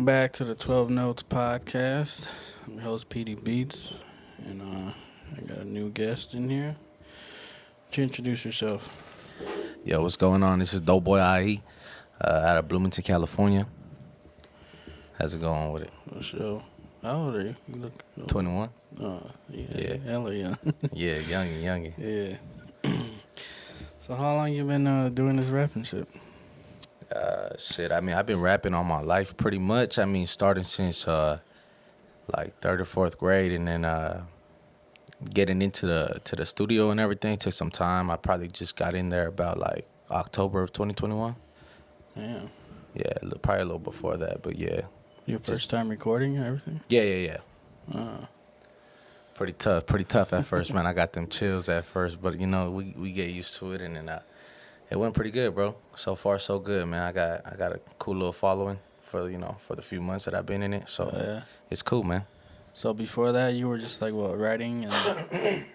back to the 12 Notes podcast. I'm your host, PD Beats, and I got a new guest in here. Why don't you introduce yourself? Yo, what's going on? This is Doughboie IE out of Bloomington, California. How's it going with it? So, how old are you? You look 21? Oh, yeah. Yeah. Hella young. Yeah, youngin'. Yeah. So, how long you been doing this rapping shit? Shit, I mean, I've been rapping all my life pretty much. I mean, starting since like third or fourth grade, and then getting into the studio and everything took some time. I probably just got in there about like October of 2021. Yeah. Yeah, probably a little before that, but yeah. Your first time recording and everything? Yeah. Uh, Pretty tough at first, man. I got them chills at first, but you know, we get used to it, and then it went pretty good, bro. So far, so good, man. I got a cool little following for the few months that I've been in it, so yeah. it's cool, man. So before that, you were just like what, writing and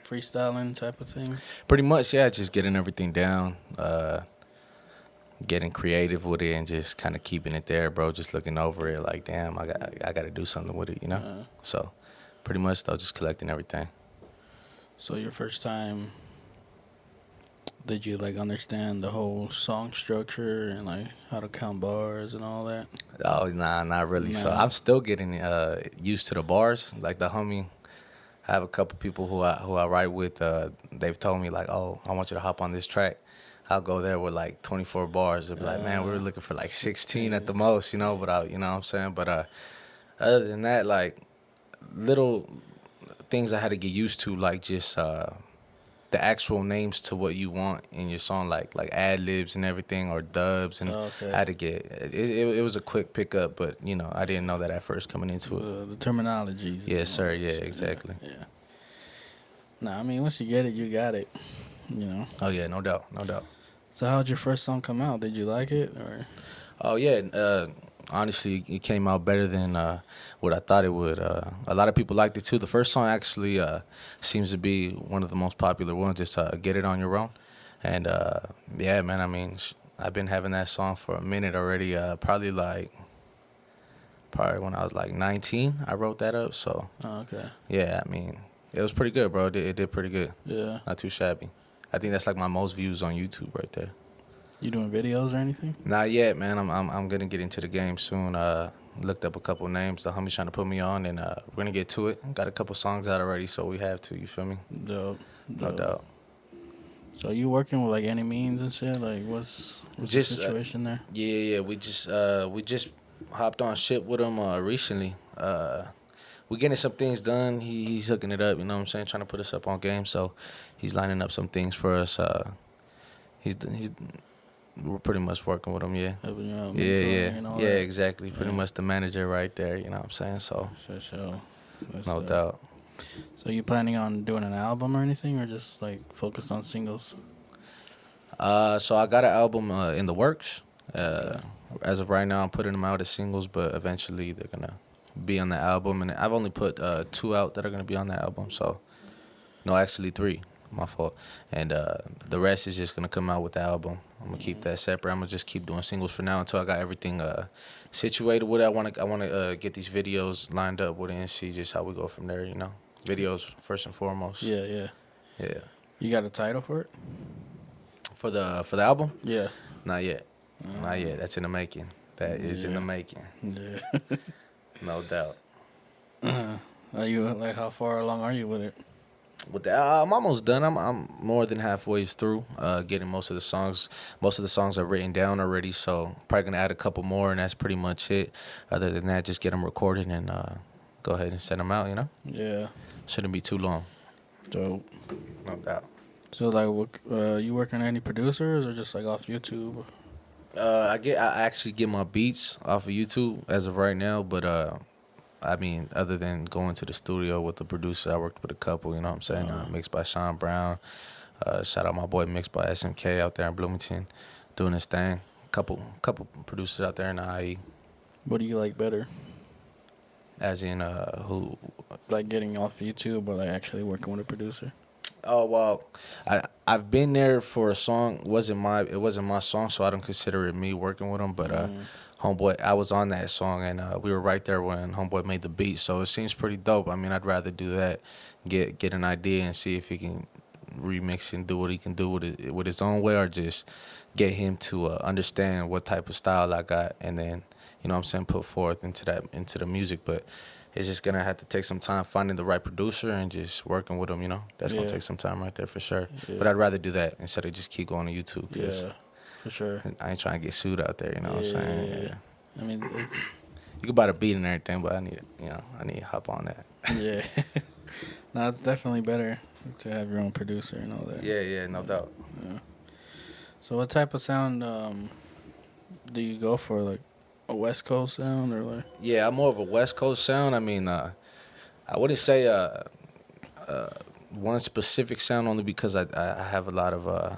freestyling type of thing? Pretty much, yeah. Just getting everything down, getting creative with it, and just kind of keeping it there, bro. Just looking over it, like, damn, I got to do something with it, you know. So, pretty much though, just collecting everything. So your first time, did you like understand the whole song structure and like how to count bars and all that? Oh, nah, not really. So Nah. I'm still getting used to the bars. Like the homie, I have a couple people who I write with. They've told me like, oh, I want you to hop on this track. I'll go there with like 24 bars. They'll be like, man, we were looking for like 16 at the most, you know. But you know what I'm saying. But other than that, like little things I had to get used to, like just the actual names to what you want in your song, like ad libs and everything, or dubs, and Okay. I had to get it was a quick pickup, but you know I didn't know that at first coming into it. The terminologies. Yes, and sir. all that Yeah, shit. exactly. Yeah. Nah, I mean, once you get it, you got it. You know. Oh yeah, no doubt. So how'd your first song come out? Did you like it or? Oh yeah. Honestly, it came out better than what I thought it would. A lot of people liked it too. The first song actually seems to be one of the most popular ones. It's "Get It On Your Own," and yeah, man. I mean, I've been having that song for a minute already. Probably when I was like 19, I wrote that up. So Okay. yeah, I mean, it was pretty good, bro. It did pretty good. Yeah. Not too shabby. I think that's like my most views on YouTube right there. You doing videos or anything? Not yet, man. I'm gonna get into the game soon. Looked up a couple names. The homie's trying to put me on, and we're gonna get to it. Got a couple songs out already, so we have to. You feel me? Dope. No doubt. So you working with like any means and shit? Like what's Just, the situation there? Yeah. We just hopped on ship with him recently. We getting some things done. He's hooking it up. You know what I'm saying? Trying to put us up on game. So he's lining up some things for us. He's we're pretty much working with him. Yeah. Helping you out, Yeah. mentoring and all Yeah. that? Exactly. Pretty Yeah. much the manager right there. You know what I'm saying? So So that's, no doubt. So you planning on doing an album or anything, or just like focused on singles? So I got an album in the works. As of right now, I'm putting them out as singles, but eventually they're gonna be on the album. And I've only put 2 out that are gonna be on the album. So no, actually 3. My fault. And the rest is just gonna come out with the album. I'm gonna keep that separate. I'm gonna just keep doing singles for now until I got everything situated with it. I wanna get these videos lined up with it and see just how we go from there. You know, videos first and foremost. Yeah. Yeah. You got a title for it? For the album. Yeah. Not yet. Not yet. That's in the making. That is in the making. Yeah. No doubt. Are you like how far along are you with it? With that, I'm almost done. I'm more than halfway through getting most of the songs. Most of the songs are written down already, so probably gonna add a couple more, and that's pretty much it. Other than that, just get them recorded and go ahead and send them out. You know, Yeah. shouldn't be too long. Dope. No doubt. So like, you working on any producers or just like off YouTube? I actually get my beats off of YouTube as of right now, but I mean, other than going to the studio with the producer, I worked with a couple, you know what I'm saying? Mixed by Sean Brown. Shout out my boy Mixed by SMK out there in Bloomington doing his thing. Couple producers out there in the IE. What do you like better? As in who? Like getting off YouTube or like actually working with a producer? Oh well, I've been there for a song. It wasn't my song, so I don't consider it me working with him. But Homeboy, I was on that song, and we were right there when Homeboy made the beat. So it seems pretty dope. I mean, I'd rather do that, get an idea, and see if he can remix and do what he can do with his own way, or just get him to understand what type of style I got, and then what I'm saying, put forth into the music. But it's just gonna have to take some time finding the right producer and just working with him. That's gonna Yeah. take some time right there for sure. But Yeah. I'd rather do that instead of just keep going to YouTube, because Yeah. For sure. I ain't trying to get sued out there. You know what I'm saying? Yeah. Yeah. I mean, it's You can buy the beat and everything, but I need to hop on that. yeah. No, it's definitely better to have your own producer and all that. Yeah, no doubt. Yeah. So, what type of sound do you go for? Like a West Coast sound or like? Yeah, I'm more of a West Coast sound. I mean, I wouldn't say one specific sound, only because I have a lot of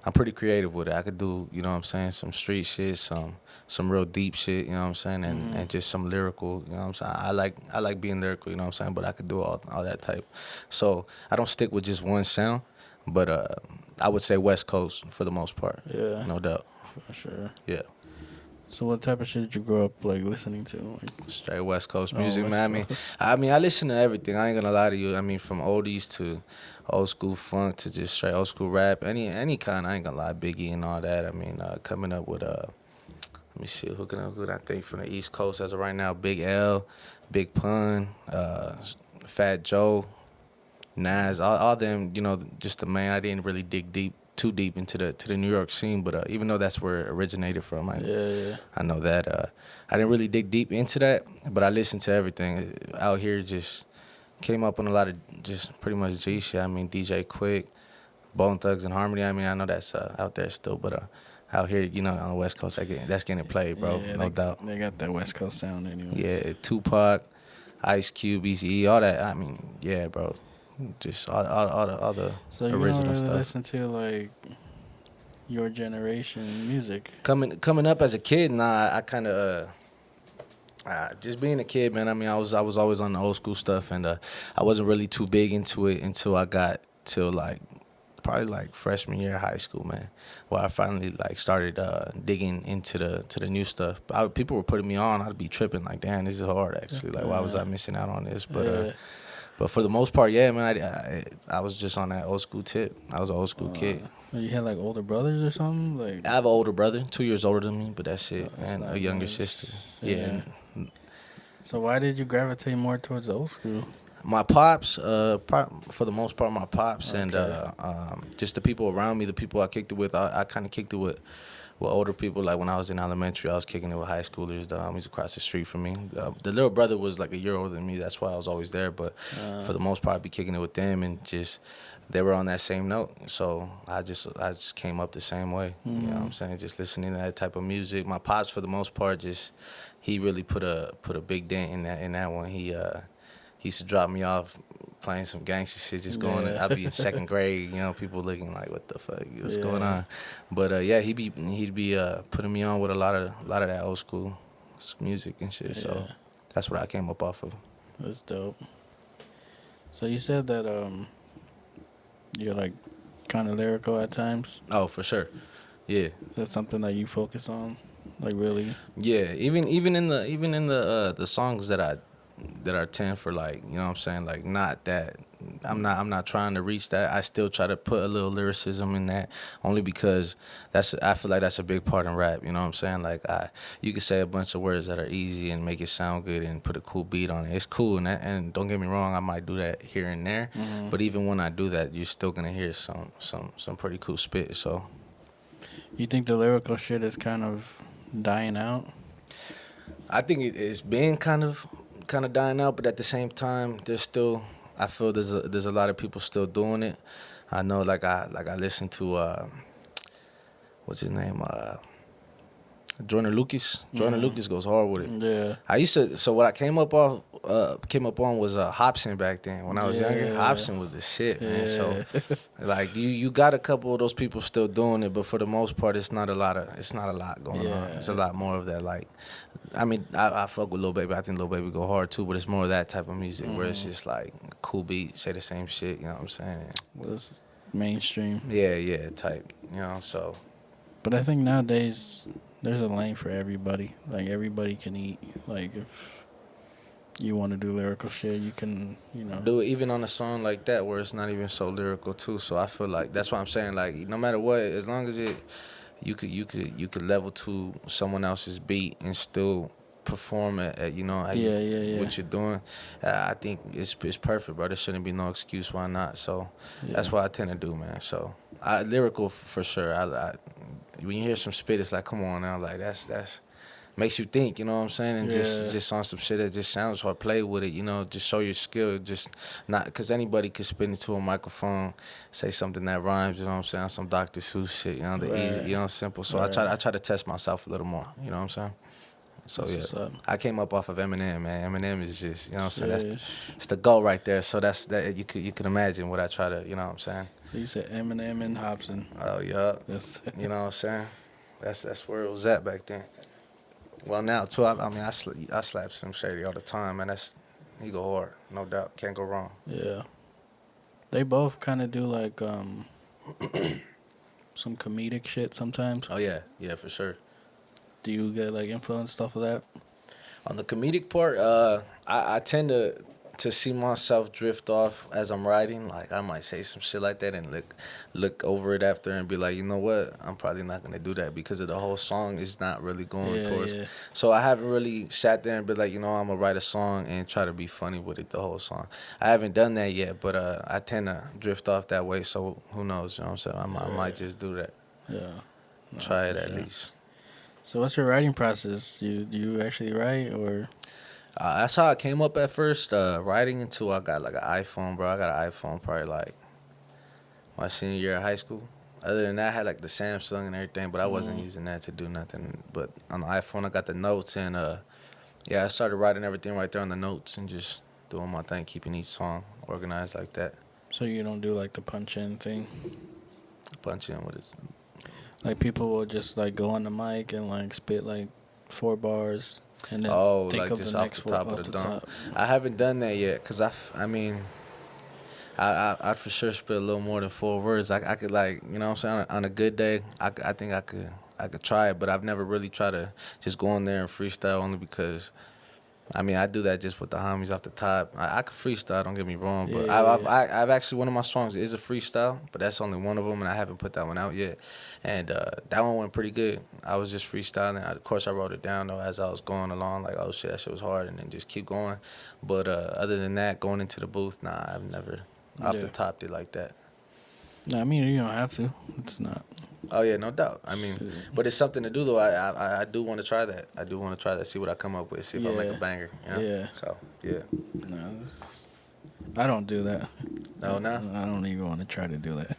I'm pretty creative with it. I could do, you know what I'm saying, some street shit, some real deep shit, you know what I'm saying, and just some lyrical, you know what I'm saying. I like being lyrical, you know what I'm saying, but I could do all that type. So I don't stick with just one sound, but I would say West Coast for the most part. Yeah. No doubt. For sure. Yeah. So, what type of shit did you grow up like listening to? Like, Straight West Coast oh, music, West man. Coast. I mean, I listen to everything. I ain't gonna lie to you. I mean, from oldies to old school funk to just straight old school rap, any kind. I ain't gonna lie, Biggie and all that. I mean, coming up with let me see, who can I think from the East Coast as of right now? Big L, Big Pun, Fat Joe, Nas, all them. Just the man. I didn't really dig too deep into the New York scene, but even though that's where it originated from, Yeah. I know that. I didn't really dig deep into that, but I listened to everything out here. Just came up on a lot of just pretty much G shit. I mean, DJ Quick, Bone Thugs and Harmony. I mean, I know that's out there still, but out here, on the West Coast, that's getting played, bro. Yeah, No doubt. They got that West Coast sound anyway. Yeah, Tupac, Ice Cube, Eazy-E, all that. I mean, yeah, bro. Just all the So you original don't really stuff. listen to like your generation music. Coming up as a kid, nah, I kind of just being a kid, man. I mean, I was always on the old school stuff, and I wasn't really too big into it until I got till probably freshman year of high school, man, where I finally started digging into the new stuff. People were putting me on. I'd be tripping like, damn, this is hard actually. Like, why was I missing out on this? But for the most part, yeah, man, I was just on that old school tip. I was an old school kid. You had like older brothers or something? Like I have an older brother, 2 years older than me, but that's it. that's And not a younger nice. sister. Yeah. Yeah. So why did you gravitate more towards old school? My pops, for the most part, my pops and Okay. just the people around me, the people I kicked it with. I kind of kicked it with older people. Like when I was in elementary, I was kicking it with high schoolers. The homies across the street from me. The little brother was like a year older than me. That's why I was always there. But for the most part, I'd be kicking it with them, and just they were on that same note. So I just came up the same way. You know what I'm saying? Just listening to that type of music. My pops, for the most part, he really put a big dent in that one. He used to drop me off playing some gangster shit, just going. Yeah. I'd be in second grade, people looking like, "What the fuck is going Yeah. on?" But yeah, he'd be putting me on with a lot of that old school music and shit. So Yeah. that's what I came up off of. That's dope. So you said that you're like kind of lyrical at times. Oh, for sure. Yeah, Is that something that you focus on? Like really? yeah. Even in the songs that are 10 for, like, you know what I'm saying, like, not that I'm not trying to reach that. I still try to put a little lyricism in that, only because I feel like that's a big part in rap, you know what I'm saying? Like, you can say a bunch of words that are easy and make it sound good and put a cool beat on it. It's cool, and don't get me wrong, I might do that here and there, but even when I do that, you're still gonna hear some pretty cool spit. So You think the lyrical shit is kind of dying out? I think it's been kind of dying out, but at the same time, I feel there's a lot of people still doing it. I know, I listened to what's his name, Joyner Lucas. Joyner Lucas goes hard with it. Yeah. I used to. So what I came up on was Hobson back then. When I was younger, Yeah. Hobson was the shit, man. So Yeah. like you got a couple of those people still doing it, but for the most part, it's not a lot going on. Yeah. It's a lot more of that. Like, I mean, I fuck with Lil Baby. I think Lil Baby go hard too, but it's more of that type of music where it's just like cool beat, say the same shit. You know what I'm saying? Was mainstream. Yeah, type. So But I think nowadays There's a lane for everybody. Like everybody can eat. Like if you want to do lyrical shit, you can. You know. Do it even on a song like that where it's not even so lyrical too. So I feel like that's what I'm saying. Like no matter what, as long as you could level to someone else's beat and still perform at you know how you Yeah, yeah, yeah, what you're doing. I think it's perfect, bro. There shouldn't be no excuse why not. So that's yeah. what I tend to do, man. So lyrical for sure. When you hear some spit, it's like, come on now, like that's makes you think, you know what I'm saying, and just Yeah. just on some shit that just sounds hard. Play with it, you know, just show your skill. Just not because anybody could spit into a microphone, say something that rhymes, you know what I'm saying, some Dr. Seuss shit, you know, the easy, Right. you know, simple. So Right. I try to test myself a little more, you know what I'm saying. So That's yeah, what's up. I came up off of Eminem, man. Eminem is just, you know what I'm saying. Sheesh. It's the goal right there. So that's that. You could imagine what I try to, you know what I'm saying. So you said Eminem and Hobson. Oh yeah, That's you know what I'm saying. That's where it was at back then. Well, now too. I mean, I slap Slim Shady all the time, man. He go hard, no doubt. Can't go wrong. yeah. They both kind of do like some comedic shit sometimes. Oh yeah, yeah, for sure. Do you get like influenced off of that? On the comedic part, I tend to see myself drift off as I'm writing. Like I might say some shit like that and look over it after and be like, you know what? I'm probably not gonna do that because of the whole song is not really going Yeah, towards. yeah, So I haven't really sat there and be like, you know, I'm gonna write a song and try to be funny with it the whole song. I haven't done that yet, but I tend to drift off that way. So who knows? You know what I'm saying? I might yeah, just do that. yeah. No, Try for it at sure. least. So what's your writing process? Do you actually write or? That's how I came up at first, writing until I got like an iPhone, bro. I got an iPhone probably like my senior year of high school. Other than that, I had like the Samsung and everything, but I wasn't Mm, using that to do nothing. But on the iPhone, I got the notes and yeah, I started writing everything right there on the notes and just doing my thing, keeping each song organized like that. so you don't do like the punch in thing? Punch in with it. Like people will just like go on the mic and like spit like 4 bars and then Oh, think like of the just off next the four top of off the the dome. top. I haven't done that yet, cause I mean, I'd for sure spit a little more than 4 words. I could like, you know what I'm saying, on a good day, I think I could try it, but I've never really tried to just go in there and freestyle only because I mean I do that just with the homies off the top. I could freestyle, don't get me wrong, Yeah, but yeah, yeah. I've actually one of my songs is a freestyle, but that's only one of them, and I haven't put that one out yet. And that one went pretty good. I was just freestyling. Of course, I wrote it down though as I was going along, like oh shit, that shit was hard, and then just keep going. But other than that, going into the booth, nah, I've never off the Yeah. top did like that. No, I mean you don't have to. It's not. Oh yeah, no doubt. I mean, Shit. but it's something to do though. I do want to try that. I do want to try that. See what I come up with. See if I make a Yeah. banger. You know. Yeah. So yeah. No, I don't do that. No, no. I don't even want to try to do that.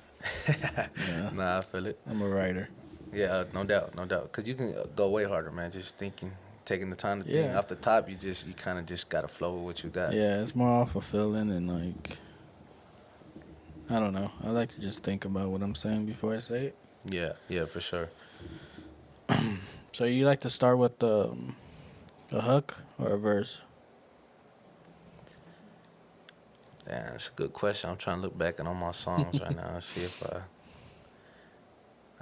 Yeah. Nah, I feel it. I'm a writer. Yeah, no doubt, no doubt. Cause you can go way harder, man. Just thinking, taking the time to think Yeah. off the top. You kind of just gotta flow with what you got. Yeah, it's more off of feeling and like I don't know. I like to just think about what I'm saying before I say it. Yeah, yeah, for sure. So you like to start with a hook or a verse? Yeah, that's a good question. I'm trying to look back at all my songs right now and see if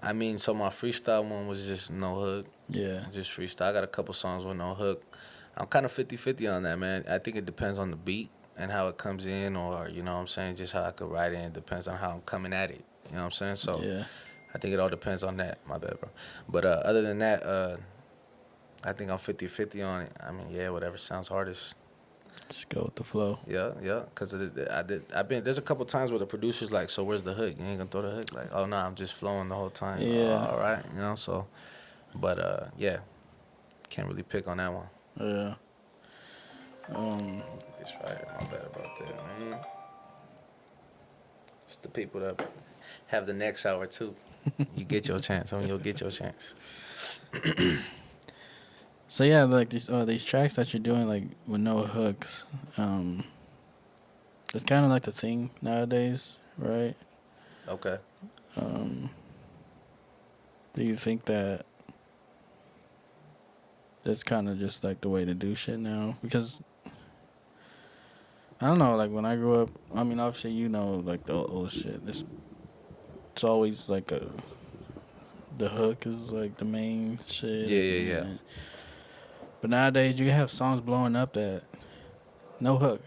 I mean, so my freestyle one was just no hook. Yeah. Just freestyle. I got a couple songs with no hook. I'm kind of 50-50 on that, man. I think it depends on the beat and how it comes in, or, you know what I'm saying, just how I could write it. It depends on how I'm coming at it. You know what I'm saying? So Yeah. I think it all depends on that. My bad, bro. But other than that, I think I'm 50-50 on it. I mean, yeah, whatever sounds hardest. Just go with the flow. Yeah, yeah. Because there's a couple times where the producer's like, so where's the hook? You ain't going to throw the hook? Like, oh, no, I'm just flowing the whole time. Yeah. All right, you know, so. But, yeah, can't really pick on that one. Yeah. That's right. My bad about that, man. It's the people that have the next hour, too. You get your chance. I mean, you'll get your chance. So yeah, like these tracks that you're doing like with no hooks, it's kind of like the thing nowadays, right? Okay. Um, do you think that that's kind of just like the way to do shit now? Because I don't know, like when I grew up, I mean, obviously you know like the old shit. It's always like a the hook is like the main shit. Yeah, yeah, yeah. But nowadays you have songs blowing up that no hook,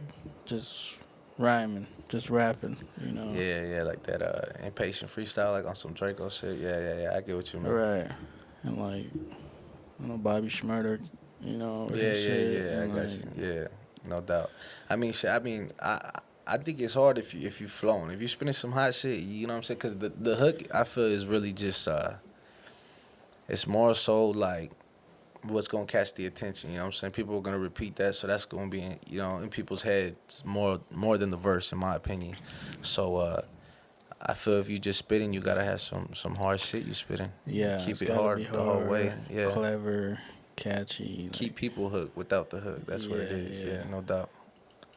just rhyming, just rapping. You know. Yeah, yeah, like that impatient freestyle, like on some Draco shit. Yeah, yeah, yeah. I get what you mean. Right. And like, I know Bobby Schmurder, you know, or Yeah, his yeah, shit, yeah. I and got like, you. Yeah, no doubt. I mean, shit. I mean, I think it's hard if you flowing. If you spinning some hot shit, you know what I'm saying? Because the hook I feel is really just it's more so like what's gonna catch the attention. You know what I'm saying? People are gonna repeat that, so that's gonna be in people's heads more than the verse, in my opinion. So I feel if you just spitting, you gotta have some hard shit you spitting. yeah, Keep it's it gotta be hard the whole way. hard, Yeah. clever, catchy. Keep Like, people hooked without the hook. That's what it yeah, is. yeah. Yeah, no doubt.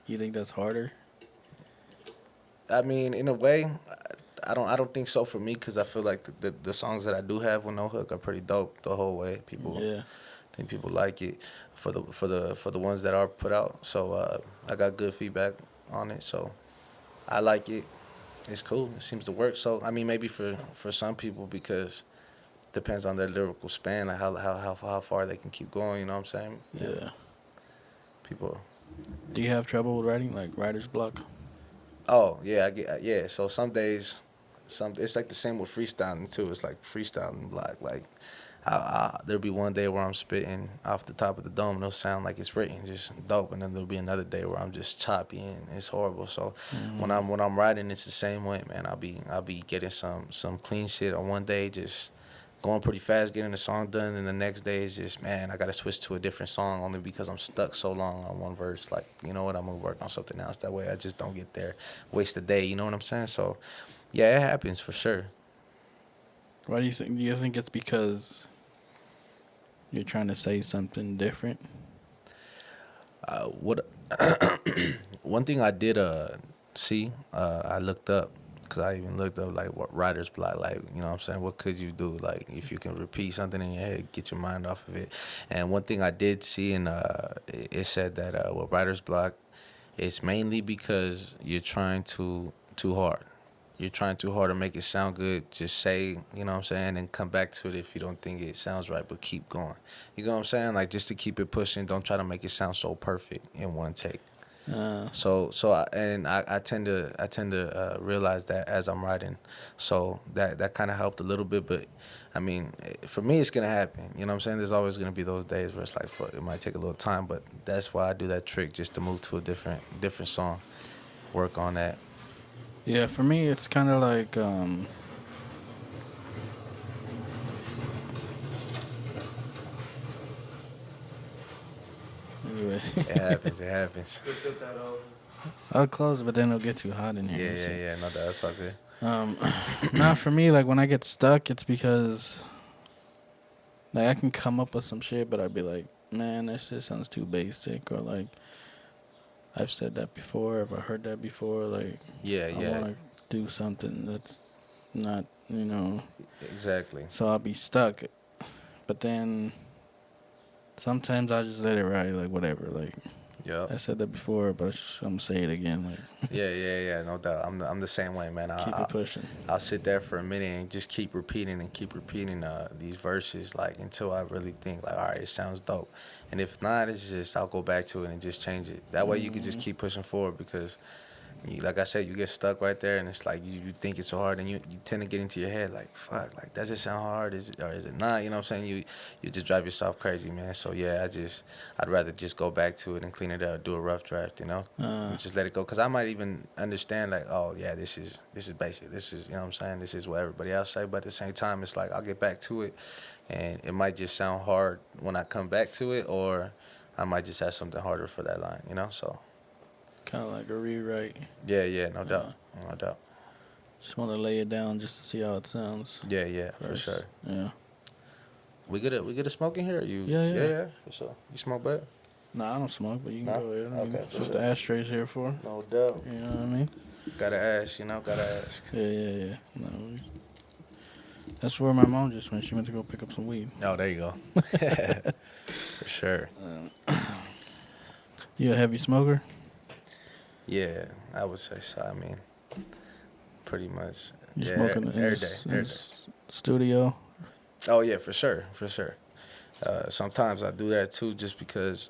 You think that's harder? I mean, in a way, I don't think so for me because I feel like the songs that I do have with no hook are pretty dope the whole way. People Yeah. think people like it for the ones that are put out. So I got good feedback on it. So I like it. It's cool. It seems to work. So I mean, maybe for some people because depends on their lyrical span, like how far they can keep going. You know what I'm saying? Yeah. People. Do you have trouble with writing, like writer's block? Oh yeah, I get yeah. So some days, it's like the same with freestyling too. It's like freestyling block. Like there'll be one day where I'm spitting off the top of the dome and it'll sound like it's written, just dope. And then there'll be another day where I'm just choppy and it's horrible. So when I'm writing, it's the same way, man. I'll be getting some clean shit on one day, just going pretty fast, getting the song done, and the next day is just, man, I gotta switch to a different song only because I'm stuck so long on one verse. Like, you know what, I'm gonna work on something else. That way I just don't get there, waste a day, you know what I'm saying? So yeah, it happens for sure. Why do you think? Do you think it's because you're trying to say something different? What one thing I did see, I looked up because I even looked up like what writer's block, like, you know what I'm saying, what could you do, like if you can repeat something in your head, get your mind off of it. And one thing I did see, and it said that with writer's block, it's mainly because you're trying too hard. You're trying too hard to make it sound good. Just say, you know what I'm saying, and come back to it if you don't think it sounds right, but keep going. You know what I'm saying? Like just to keep it pushing. Don't try to make it sound so perfect in one take. Uh, So I tend to realize that as I'm writing, so that kind of helped a little bit. But I mean, for me, it's gonna happen. You know what I'm saying? There's always gonna be those days where it's like, fuck, it might take a little time, but that's why I do that trick, just to move to a different song, work on that. yeah, for me, it's kind of like anyway. It happens. It happens. I'll close it, but then it'll get too hot in here. Yeah, yeah, yeah. No, that's all good. Um, not for me. Like when I get stuck, it's because like I can come up with some shit, but I'd be like, man, that shit sounds too basic, or like I've said that before, I've heard that before. Like Yeah, I yeah. want to do something that's not, you know. Exactly. So I'll be stuck. But then sometimes I just let it ride, like whatever. Like Yep. I said that before, but I'm gonna say it again. Like Yeah, yeah, yeah. No doubt. I'm the same way, man. keep it pushing. I'll sit there for a minute and just keep repeating these verses like until I really think like, all right, it sounds dope. And if not, it's just I'll go back to it and just change it. That way you can just keep pushing forward because like I said, you get stuck right there, and it's like you think it's so hard, and you tend to get into your head like, fuck, like does it sound hard? Is it or is it not? You know what I'm saying? You just drive yourself crazy, man. So yeah, I'd rather just go back to it and clean it up, do a rough draft, you know, and just let it go. Cause I might even understand like, oh yeah, this is basic. This is, you know what I'm saying? This is what everybody else say. But at the same time, it's like I'll get back to it, and it might just sound hard when I come back to it, or I might just have something harder for that line, you know. So. Kind of like a rewrite. Yeah, yeah, no doubt, no doubt. Just want to lay it down just to see how it sounds. Yeah, yeah, for First. sure. Yeah. We get a smoke in here. Or you? Yeah, yeah. yeah, for sure. You smoke, bud? Nah, I don't smoke, but you can Nah? go ahead. I mean, Okay, that's for what sure. the ashtray's here for. No doubt. You know what I mean? Gotta ask, you know. Gotta ask. Yeah, yeah, yeah. No, that's where my mom just went. She went to go pick up some weed. Oh, there you go. For sure. You a heavy smoker? Yeah, I would say so. I mean, pretty much. You yeah, smoking every in day, the every day. studio? Oh yeah, for sure, for sure. Sometimes I do that too, just because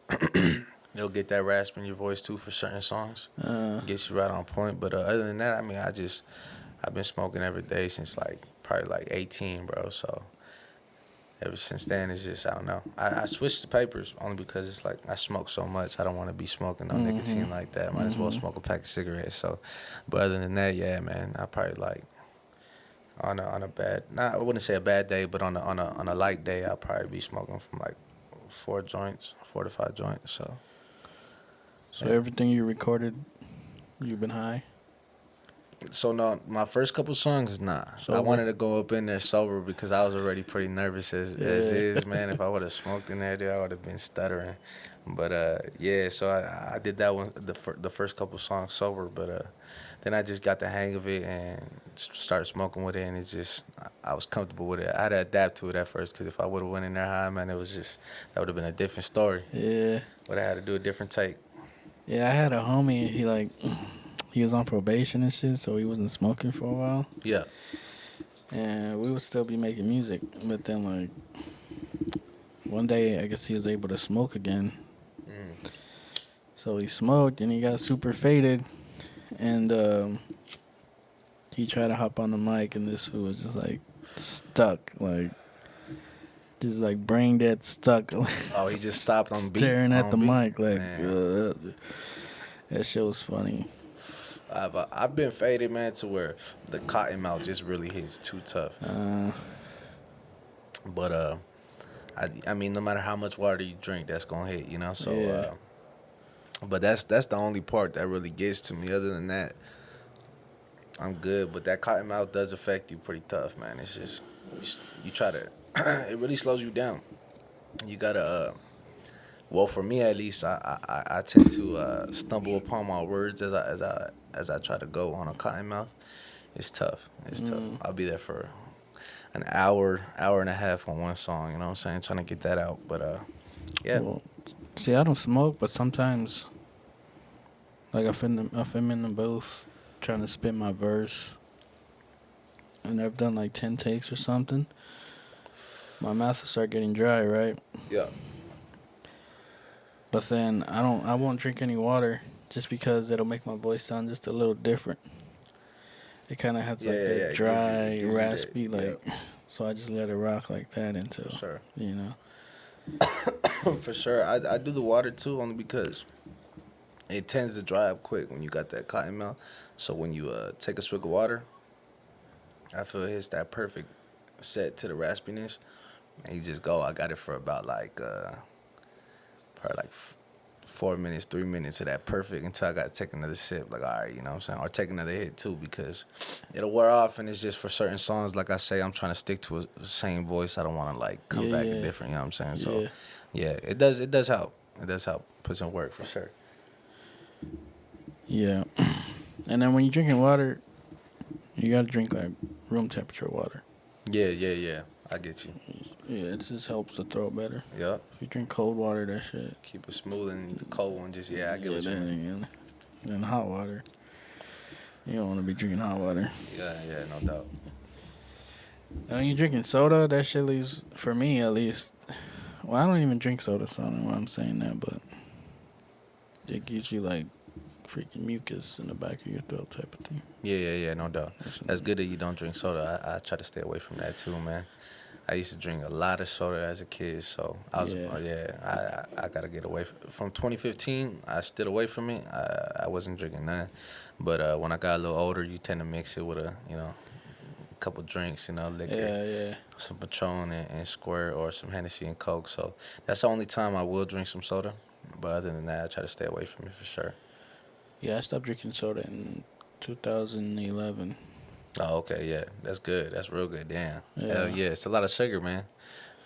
you'll get that rasp in your voice too for certain songs. Uh, Gets you right on point. But other than that, I mean, I've been smoking every day since like probably like 18, bro. So ever since then, it's just I don't know. I switched to papers only because it's like I smoke so much. I don't want to be smoking no mm-hmm. nicotine like that. Might as well Mm-hmm. smoke a pack of cigarettes. So, but other than that, yeah, man, I probably like on a bad, not I wouldn't say a bad day, but on a light day, I'll probably be smoking from like 4 joints, 4 to 5 joints. So So yeah. everything you recorded, you've been high, So no, my first couple songs, nah. I sober. wanted to go up in there sober because I was already pretty nervous as Yeah. is, man. If I would have smoked in there, dude, I would have been stuttering. But yeah, so I did that one the first couple songs sober, but then I just got the hang of it and started smoking with it, and it's just I was comfortable with it. I had to adapt to it at first because if I would have went in there high, man, it was just that would have been a different story. Yeah. Would have had to do a different take. Yeah, I had a homie. He like he was on probation and shit, so he wasn't smoking for a while. Yeah. And we would still be making music, but then like one day, I guess he was able to smoke again. Mm. So he smoked and he got super faded, and he tried to hop on the mic, and this fool was just like stuck, like just like brain dead stuck, Oh, he just stopped on beat. staring at On the beat. mic like Man. that shit was funny. I've been faded, man, to where the cotton mouth just really hits too tough. Uh, But I mean, no matter how much water you drink, that's gonna hit, you know. So, Yeah. but that's the only part that really gets to me. Other than that, I'm good. But that cotton mouth does affect you pretty tough, man. It's just you try to, it really slows you down. You gotta, well, for me at least, I tend to stumble upon my words as I try to go on a cotton mouth. It's tough. It's tough. mm, I'll be there for an hour and a half on one song. You know what I'm saying? Trying to get that out. But yeah, well, see, I don't smoke, but sometimes, like if I'm in the booth trying to spit my verse, and I've done like 10 takes or something, my mouth will start getting dry, right? yeah, But then I won't drink any water just because it'll make my voice sound just a little different. It kind of has yeah, like yeah. that It dry, gives you that. raspy, Yeah, like, so I just let it rock like that for until, sure, you know. for sure. I do the water too, only because it tends to dry up quick when you got that cotton mouth. So when you take a swig of water, I feel it hits that perfect set to the raspiness, and you just go. I got it for about like probably like 4 minutes, 3 minutes of that perfect until I got to take another sip. Like, all right, you know what I'm saying? Or take another hit too because it'll wear off and it's just for certain songs. Like I say, I'm trying to stick to the same voice. I don't want to like come back Yeah, different, you know what I'm saying? So, yeah, yeah, it does help. It does help. Put some work for sure. yeah. And then when you're drinking water, you gotta drink like room temperature water. Yeah. I get you. Yeah, it just helps the throat better. Yep. If you drink cold water, that shit. Keep it smooth and the cold one just, yeah, I get Yeah, what you that mean. ain't good. And hot water. You don't want to be drinking hot water. Yeah, no doubt. And when you're drinking soda, that shit leaves, for me at least. Well, I don't even drink soda, so I don't know why I'm saying that, but it gives you like freaking mucus in the back of your throat type of thing. Yeah, no doubt. That's good that you don't drink soda. I try to stay away from that too, man. I used to drink a lot of soda as a kid, so I was I gotta get away from 2015. I stood away from it. I wasn't drinking none, but when I got a little older, you tend to mix it with a couple drinks, liquor, Yeah. some Patron and Squirt or some Hennessy and Coke. So that's the only time I will drink some soda. But other than that, I try to stay away from it for sure. Yeah, I stopped drinking soda in 2011. Oh, okay, yeah, that's good. That's real good. Damn. Yeah. Hell yeah, it's a lot of sugar, man.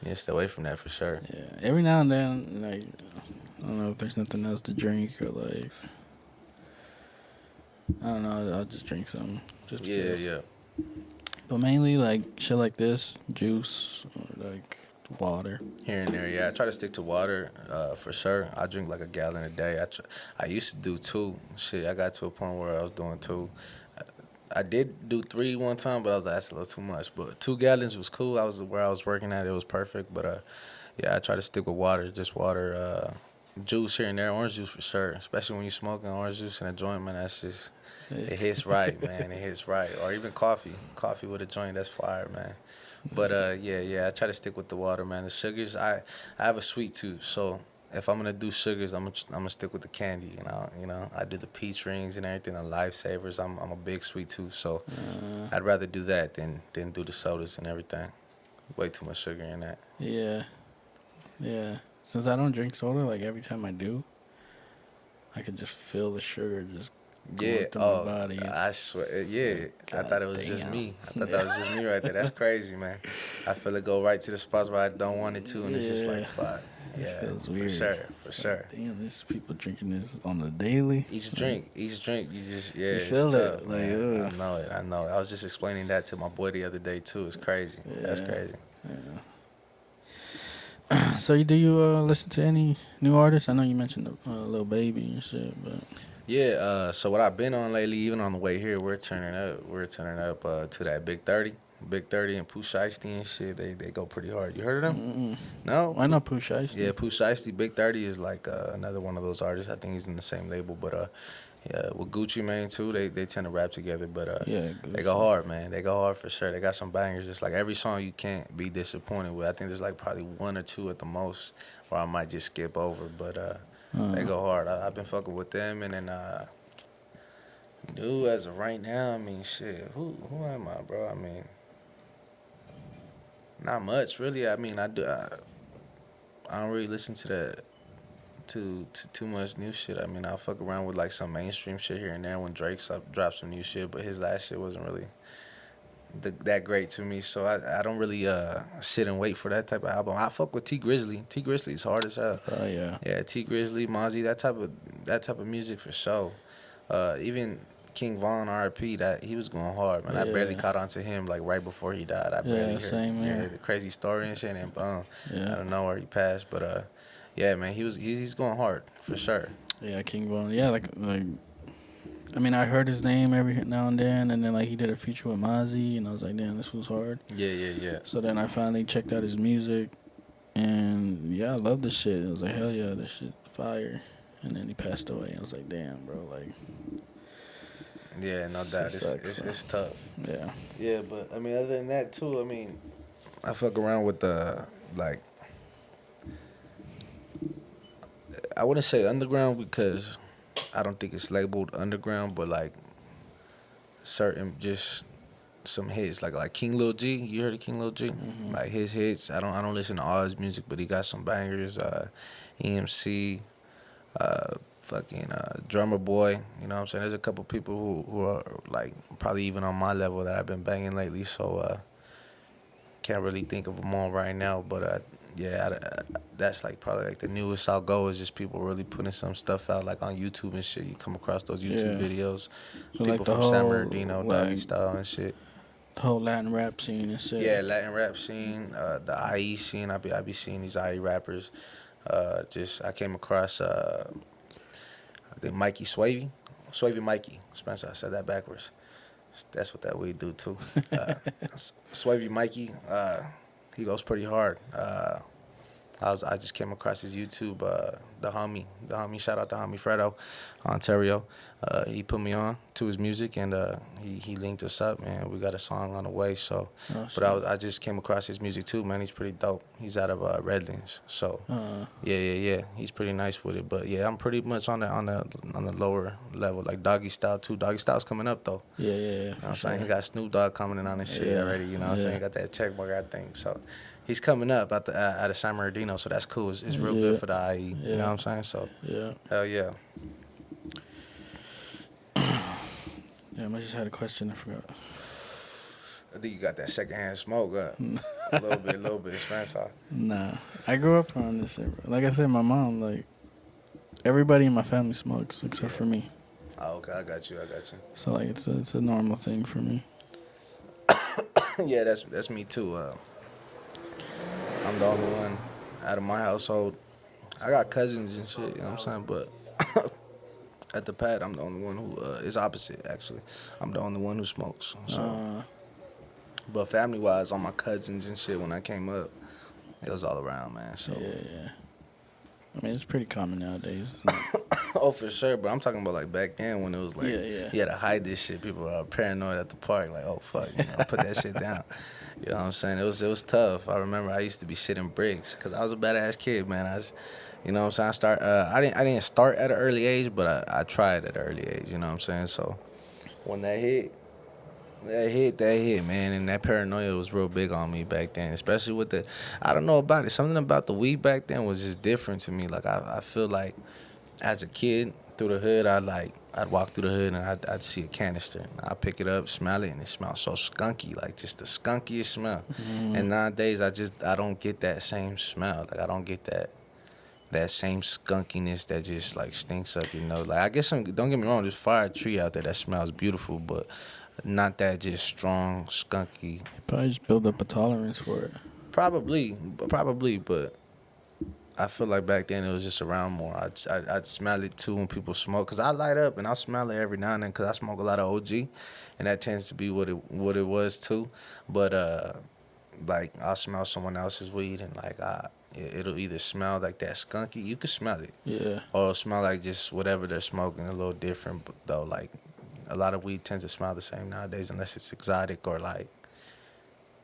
You need to stay away from that for sure. Yeah, every now and then, like, I don't know if there's nothing else to drink or like, I don't know, I'll just drink something. Just because. Yeah. But mainly like shit like this, juice or like water. Here and there, yeah. I try to stick to water, for sure. I drink like a gallon a day. I used to do two. Shit, I got to a point where I was doing two. I did do 3 one time, but I was like, that's a little too much. But 2 gallons was cool. I was where I was working at. It was perfect. But yeah, I try to stick with water. Just water, juice here and there. Orange juice for sure. Especially when you smoking orange juice in a joint, man. That's just it hits right, man. It hits right. Or even coffee. Coffee with a joint. That's fire, man. But yeah. I try to stick with the water, man. The sugars, I have a sweet tooth, so if I'm gonna do sugars, I'm gonna stick with the candy. I do the peach rings and everything, the lifesavers. I'm a big sweet tooth, so I'd rather do that than do the sodas and everything. Way too much sugar in that. Yeah, yeah. Since I don't drink soda, like every time I do, I could just feel the sugar just Yeah. going through my Oh, body. I swear. Yeah. I thought it was just me. I thought that was just me right there. That's crazy, man. I feel it go right to the spots where I don't want it to, and it's just like, fuck. It Yeah, feels for weird. sure, for It's sure. like, damn, these people drinking this on the daily. Each drink, you just You it's feel tough, it, man. like, ugh. I know it. I was just explaining that to my boy the other day too. It's crazy. That's Yeah. crazy. So do you listen to any new artists? I know you mentioned Lil Baby and shit, but Yeah. So what I've been on lately, even on the way here, we're turning up. We're turning up to that Big 30 and Pooh Shiesty and shit. They go pretty hard. You heard of them? mm-mm. No. I know Pooh Shiesty. Yeah, Pooh Shiesty, Big 30 is like another one of those artists. I think he's in the same label, but yeah, with Gucci Mane too, they tend to rap together, but Yeah, they go hard, man. They go hard for sure. They got some bangers. Just like every song you can't be disappointed with. I think there's like probably 1 or 2 at the most, or I might just skip over, but they go hard. I've been fucking with them, and then new as of right now, I mean, shit, who am I, bro? I mean, not much really. I mean, I don't really listen to that too much new shit. I mean, I'll fuck around with like some mainstream shit here and there when Drake drops some new shit, but his last shit wasn't really that great to me. So I don't really sit and wait for that type of album. I fuck with T Grizzly. T Grizzly is hard as hell. Oh yeah. Yeah, T Grizzly, Mozzie, that type of music for sure. Even King Von R.I.P. that he was going hard, man. I barely Yeah. caught on to him like right before he died. I barely heard same here. the crazy story and shit, and boom, Yeah. I don't know where he passed, but yeah, man, he's going hard for sure. Yeah, King Von. Yeah, like I mean, I heard his name every now and then like he did a feature with Mozzie, and I was like, damn, this was hard. Yeah. So then I finally checked out his music, and yeah, I love this shit. I was like, hell yeah, this shit fire. And then he passed away. I was like, damn, bro, like. Yeah, no doubt. It's tough. Yeah. Yeah, but I mean, other than that too, I mean, I fuck around with the like. I wouldn't say underground because I don't think it's labeled underground, but like certain just some hits like King Lil G. You heard of King Lil G? Mm-hmm. Like his hits. I don't listen to all his music, but he got some bangers. EMC. Fucking drummer boy, you know what I'm saying? There's a couple people who are like probably even on my level that I've been banging lately, so can't really think of them all right now, but yeah, that's like probably like the newest I'll go is just people really putting some stuff out like on YouTube and shit. You come across those YouTube videos, So people like the from whole, San Bernardino, Doggy like, Style and shit. the whole Latin rap scene and shit. Yeah, Latin rap scene, the IE scene. I be seeing these IE rappers. I came across I think Mikey Swavy Mikey Spencer. I said that backwards. That's what that weed do too. Swavy Mikey, he goes pretty hard. I just came across his YouTube. The homie, shout out to homie Fredo, Ontario. He put me on to his music, and he linked us up, man. We got a song on the way. So, but I just came across his music too, man. He's pretty dope. He's out of Redlands, so yeah. He's pretty nice with it. But yeah, I'm pretty much on the lower level, like Doggy Style too. Doggy Style's coming up though. Yeah. You know what I'm saying? He got Snoop Dogg coming in on his shit already. You know what I'm saying? He got that check mark, I think. So he's coming up out of San Bernardino, so that's cool. It's real good for the IE. You know what I'm saying? So hell yeah. Damn, I just had a question. I forgot. I think you got that secondhand smoke, a little bit. Spencer. Nah, I grew up around this shit, bro. Like I said, my mom, like, everybody in my family smokes except for me. Oh, okay, I got you. So like, it's a normal thing for me. Yeah, that's me too. I'm the only one out of my household. I got cousins and shit, you know what I'm saying? But At the pad, I'm the only one who is opposite. Actually, I'm the only one who smokes. So, Uh, but family wise, all my cousins and shit, when I came up, it was all around, man. yeah, So, yeah. I mean, it's pretty common nowadays. It's not, oh for sure. But I'm talking about like back then when it was like yeah, yeah. you had to hide this shit. People were paranoid at the park, like, oh fuck, put that shit down. You know what I'm saying? It was tough. I remember I used to be shitting bricks because I was a badass kid, man. You know what I'm saying? I didn't start at an early age, but I tried at an early age. You know what I'm saying? So when that hit, man, and that paranoia was real big on me back then, especially with I don't know about it. Something about the weed back then was just different to me. Like I feel like as a kid through the hood, I'd walk through the hood and I'd see a canister. And I'd pick it up, smell it, and it smells so skunky, like just the skunkiest smell. And nowadays, I don't get that same smell. Like I don't get that same skunkiness that just like stinks up, Like I guess don't get me wrong, there's fire tree out there that smells beautiful, but not that just strong skunky. Probably just build up a tolerance for it. Probably, but I feel like back then it was just around more. I'd smell it too when people smoke, cause I light up and I smell it every now and then, cause I smoke a lot of OG, and that tends to be what it was too. But like I'll smell someone else's weed and like it'll either smell like that skunky, you can smell it, Yeah. or it'll smell like just whatever they're smoking, a little different. But though, like a lot of weed tends to smell the same nowadays, unless it's exotic or like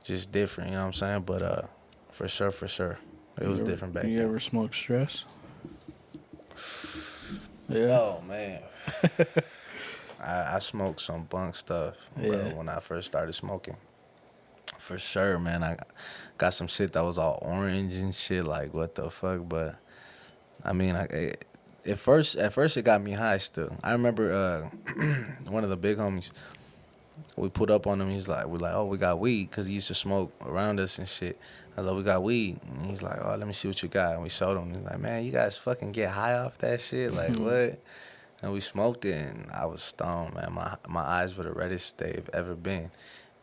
just different. You know what I'm saying? But for sure, it was different back You then. ever smoke stress? Yeah. Oh man, I smoked some bunk stuff Yeah. when I first started smoking. For sure, man. I got some shit that was all orange and shit. Like what the fuck? But I mean, at first it got me high. Still, I remember one of the big homies. We put up on him. We're like, oh, we got weed, cause he used to smoke around us and shit. I was like, we got weed, and he's like, oh, let me see what you got. And we showed him. He's like, man, you guys fucking get high off that shit. Like what? And we smoked it, and I was stoned, man. My eyes were the reddest they've ever been,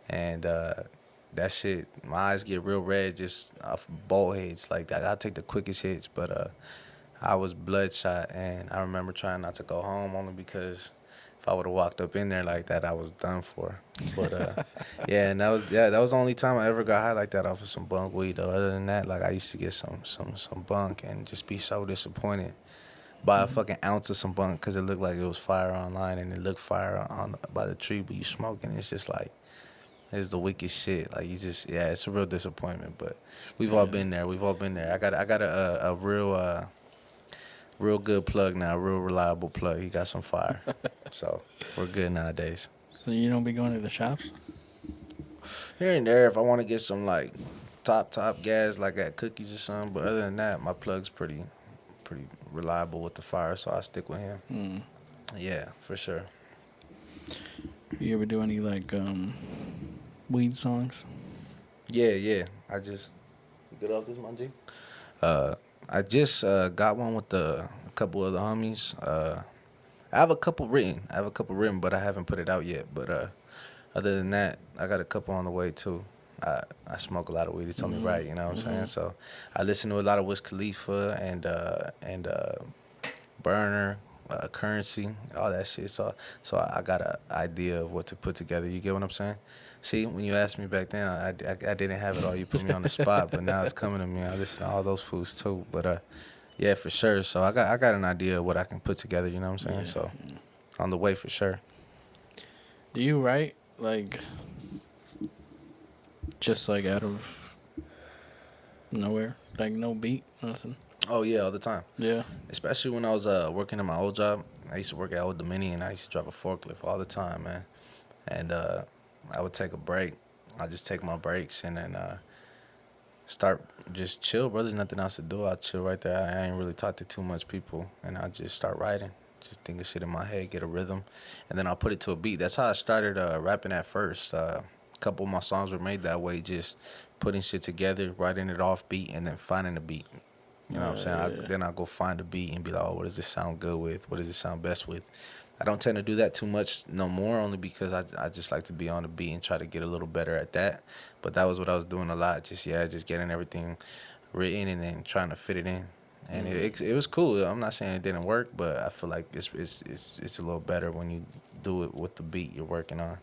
and that shit, my eyes get real red just off bolt hits. Like that, I take the quickest hits, but I was bloodshot, and I remember trying not to go home only because if I would have walked up in there like that, I was done for. But yeah, and that was the only time I ever got high like that off of some bunk weed. Though, other than that, like I used to get some bunk and just be so disappointed by a fucking ounce of some bunk because it looked like it was fire online and it looked fire by the tree, but you smoking, it's just like. It's the weakest shit. Like you just, yeah, it's a real disappointment. But we've all been there. We've all been there. I got a real good plug now, a real reliable plug. He got some fire, so we're good nowadays. So you don't be going to the shops? Here and there, if I want to get some like top gas, like at Cookies or something. But other than that, my plug's pretty reliable with the fire, so I stick with him. Mm. Yeah, for sure. You ever do any like weed songs? Yeah. I just get off this, my G. I just got one with a couple of the homies. I have a couple written, but I haven't put it out yet. But other than that, I got a couple on the way too. I smoke a lot of weed. It's only right, you know what I'm saying? So I listen to a lot of Wiz Khalifa and Burner, Currency, all that shit. So I got an idea of what to put together. You get what I'm saying? See, when you asked me back then, I didn't have it all. You put me on the spot, but now it's coming to me. I listen to all those fools too. But yeah, for sure. So I got an idea of what I can put together. You know what I'm saying? Yeah. So on the way for sure. Do you write like just like out of nowhere, like no beat, nothing? Oh yeah, all the time. Yeah. Especially when I was working at my old job. I used to work at Old Dominion. I used to drive a forklift all the time, man. And I would take a break. I just take my breaks and then start just chill, bro. There's nothing else to do. I'll chill right there. I ain't really talk to too much people, and I just start writing. Just think of shit in my head, get a rhythm, and then I'll put it to a beat. That's how I started rapping at first. A couple of my songs were made that way, just putting shit together, writing it off beat, and then finding a beat. You know what I'm saying? Then I'll go find a beat and be like, oh, what does this sound good with? What does this sound best with? I don't tend to do that too much no more, only because I just like to be on the beat and try to get a little better at that. But that was what I was doing a lot. Just getting everything written and then trying to fit it in. and it was cool. I'm not saying it didn't work, but I feel like it's a little better when you do it with the beat you're working on.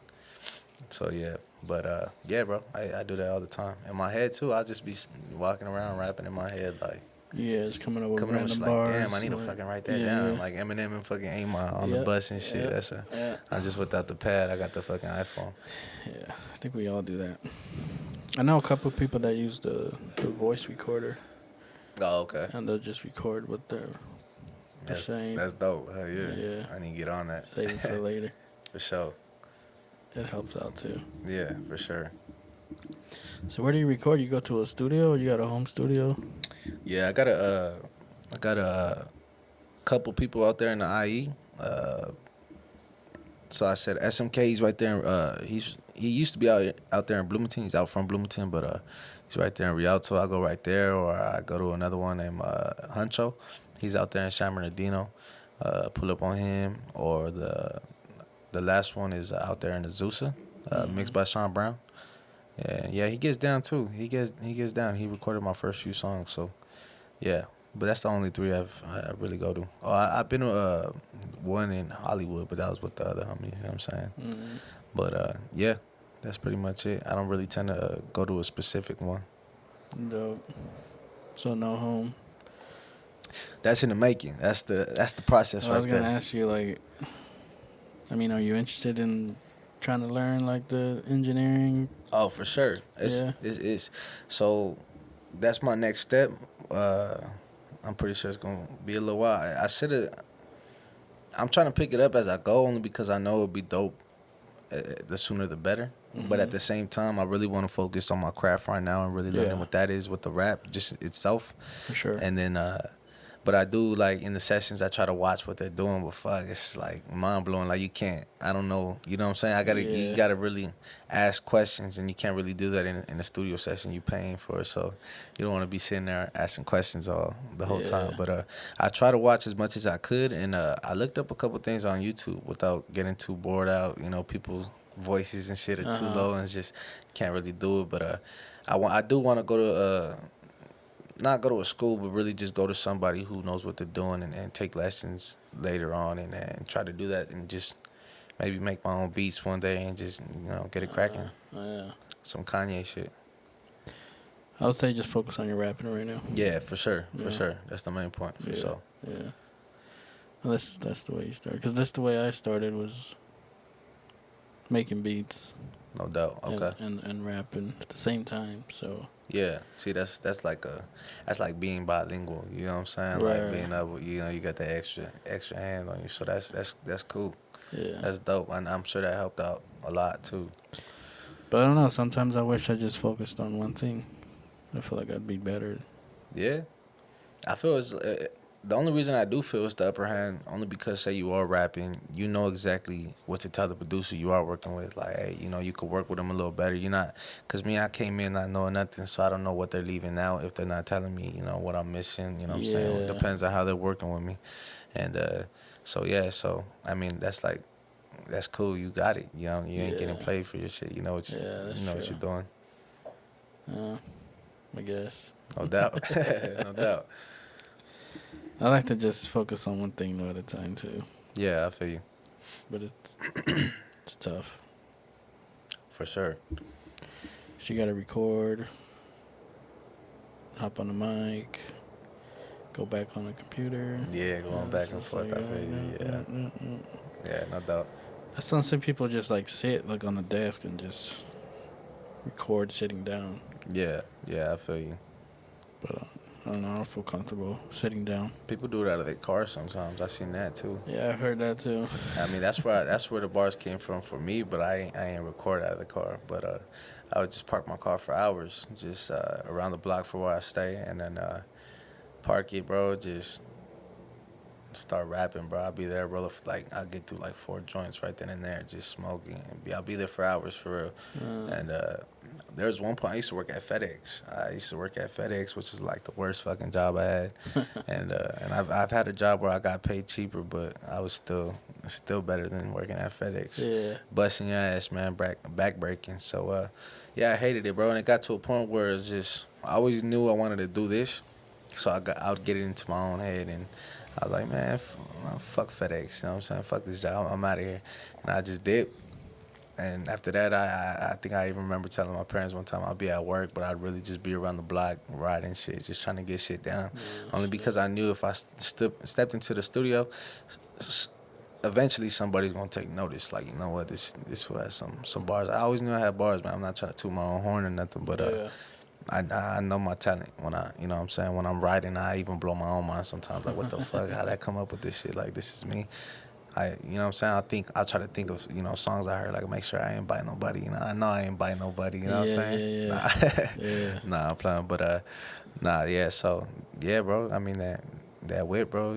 So yeah, but yeah, bro, I do that all the time in my head too. I'll just be walking around rapping in my head like. Yeah, just coming up with Coming up with random shit like, bars. damn, I need to Like, fucking write that yeah, down. yeah. Like Eminem and fucking Aim on the Yep, bus and shit. yep, That's a. yeah. I'm just without the pad. I got the fucking iPhone. Yeah, I think we all do that. I know a couple of people that use the voice recorder, Oh, okay. and they'll just record what they're saying. That's dope. Hell yeah. Yeah. I need to get on that. Save it for later. For sure. It helps out too. Yeah, for sure. So where do you record? You go to a studio or you got a home studio? Yeah, I got a couple people out there in the IE. So I said SMK. He's right there. He used to be out there in Bloomington. He's out from Bloomington, but he's right there in Rialto. I go right there, or I go to another one named Huncho. He's out there in San Bernardino. Pull up on him, or the last one is out there in Azusa, mixed by Sean Brown. Yeah, he gets down too. He gets down. He recorded my first few songs, so yeah. But that's the only three I really go to. Oh, I've been to one in Hollywood, but that was with the other homie. You know what I'm saying? Mm-hmm. But yeah, that's pretty much it. I don't really tend to go to a specific one. Dope. So no home. That's in the making. That's the process I was right gonna there. ask you, like, I mean, are you interested in trying to learn like the engineering? Oh, for sure. It's so that's my next step. I'm pretty sure it's gonna be a little while. I should have. I'm trying to pick it up as I go, only because I know it'll be dope. The sooner the better. Mm-hmm. But at the same time, I really want to focus on my craft right now and really learning what that is with the rap, just itself. For sure. And then, but I do, like, in the sessions, I try to watch what they're doing, but fuck, it's like mind blowing. Like, you can't, I don't know, you know what I'm saying? You gotta really ask questions, and you can't really do that in a studio session. You paying for it, so you don't want to be sitting there asking questions the whole time. But I try to watch as much as I could, and I looked up a couple things on YouTube without getting too bored out. You know, people's voices and shit are too low, and it's just can't really do it. But I do want to go to not go to a school, but really just go to somebody who knows what they're doing and take lessons later on and try to do that and just maybe make my own beats one day and just, get it cracking. Yeah. Some Kanye shit. I would say just focus on your rapping right now. Yeah, for sure. For sure. That's the main point, for sure. Yeah. Well, that's the way you started. Because that's the way I started, was making beats. No doubt. Okay. And rapping at the same time, so. Yeah. See, that's like being bilingual. You know what I'm saying? Right. Like being able, you got that extra hand on you. So that's cool. Yeah. That's dope, and I'm sure that helped out a lot too. But I don't know. Sometimes I wish I just focused on one thing. I feel like I'd be better. Yeah, I feel it's the only reason I do feel it's the upper hand only because, say you are rapping, you know exactly what to tell the producer you are working with. Like, hey, you could work with them a little better. You're not, because me, I came in not knowing nothing, so I don't know what they're leaving out if they're not telling me, what I'm missing. You know what I'm saying? It depends on how they're working with me, and so I mean that's cool. You got it. You ain't getting played for your shit. You know what what you're doing. I guess. No doubt. No doubt. I like to just focus on one thing at a time too. Yeah, I feel you. But it's tough. For sure. So you gotta record, hop on the mic, go back on the computer. Yeah, going back and forth. I feel you. Yeah, no doubt. I saw some people just like sit like on the desk and just record sitting down. Yeah, I feel you. But I don't know. I don't feel comfortable sitting down. People do it out of their car sometimes. I've seen that too. Yeah, I've heard that too. I mean, that's where the bars came from for me. But I ain't record out of the car. But I would just park my car for hours, just around the block for where I stay, and then park it, bro. Just start rapping, bro. I'll be there, bro. Like, I'll get through like 4 joints right then and there, just smoking. I'll be there for hours, for real. And there was one point I used to work at FedEx. Which is like the worst fucking job I had. and I've had a job where I got paid cheaper, but I was still better than working at FedEx. Yeah. Busting your ass, man, back breaking. So yeah, I hated it, bro. And it got to a point where it's just, I always knew I wanted to do this. So I would get it into my own head, and I was like, man, fuck FedEx. You know what I'm saying? Fuck this job. I'm out of here. And I just did. And after that, I think I even remember telling my parents one time I'd be at work, but I'd really just be around the block riding shit, just trying to get shit down. Only because I knew if I stepped into the studio, s- eventually somebody's gonna take notice. Like, you know what, this fool has some bars. I always knew I had bars, man. I'm not trying to toot my own horn or nothing, but Yeah. I know my talent when you know what I'm saying, when I'm writing, I even blow my own mind sometimes. Like, what the fuck? How'd I come up with this shit? Like, this is me. You know what I'm saying? I try to think of, you know, songs I heard, like, make sure I ain't bite nobody. You know, I know I ain't bite nobody. You know what I'm Yeah, saying? yeah, Nah, yeah. nah, I'm playing. But nah, yeah. So yeah, bro. I mean that whip, bro.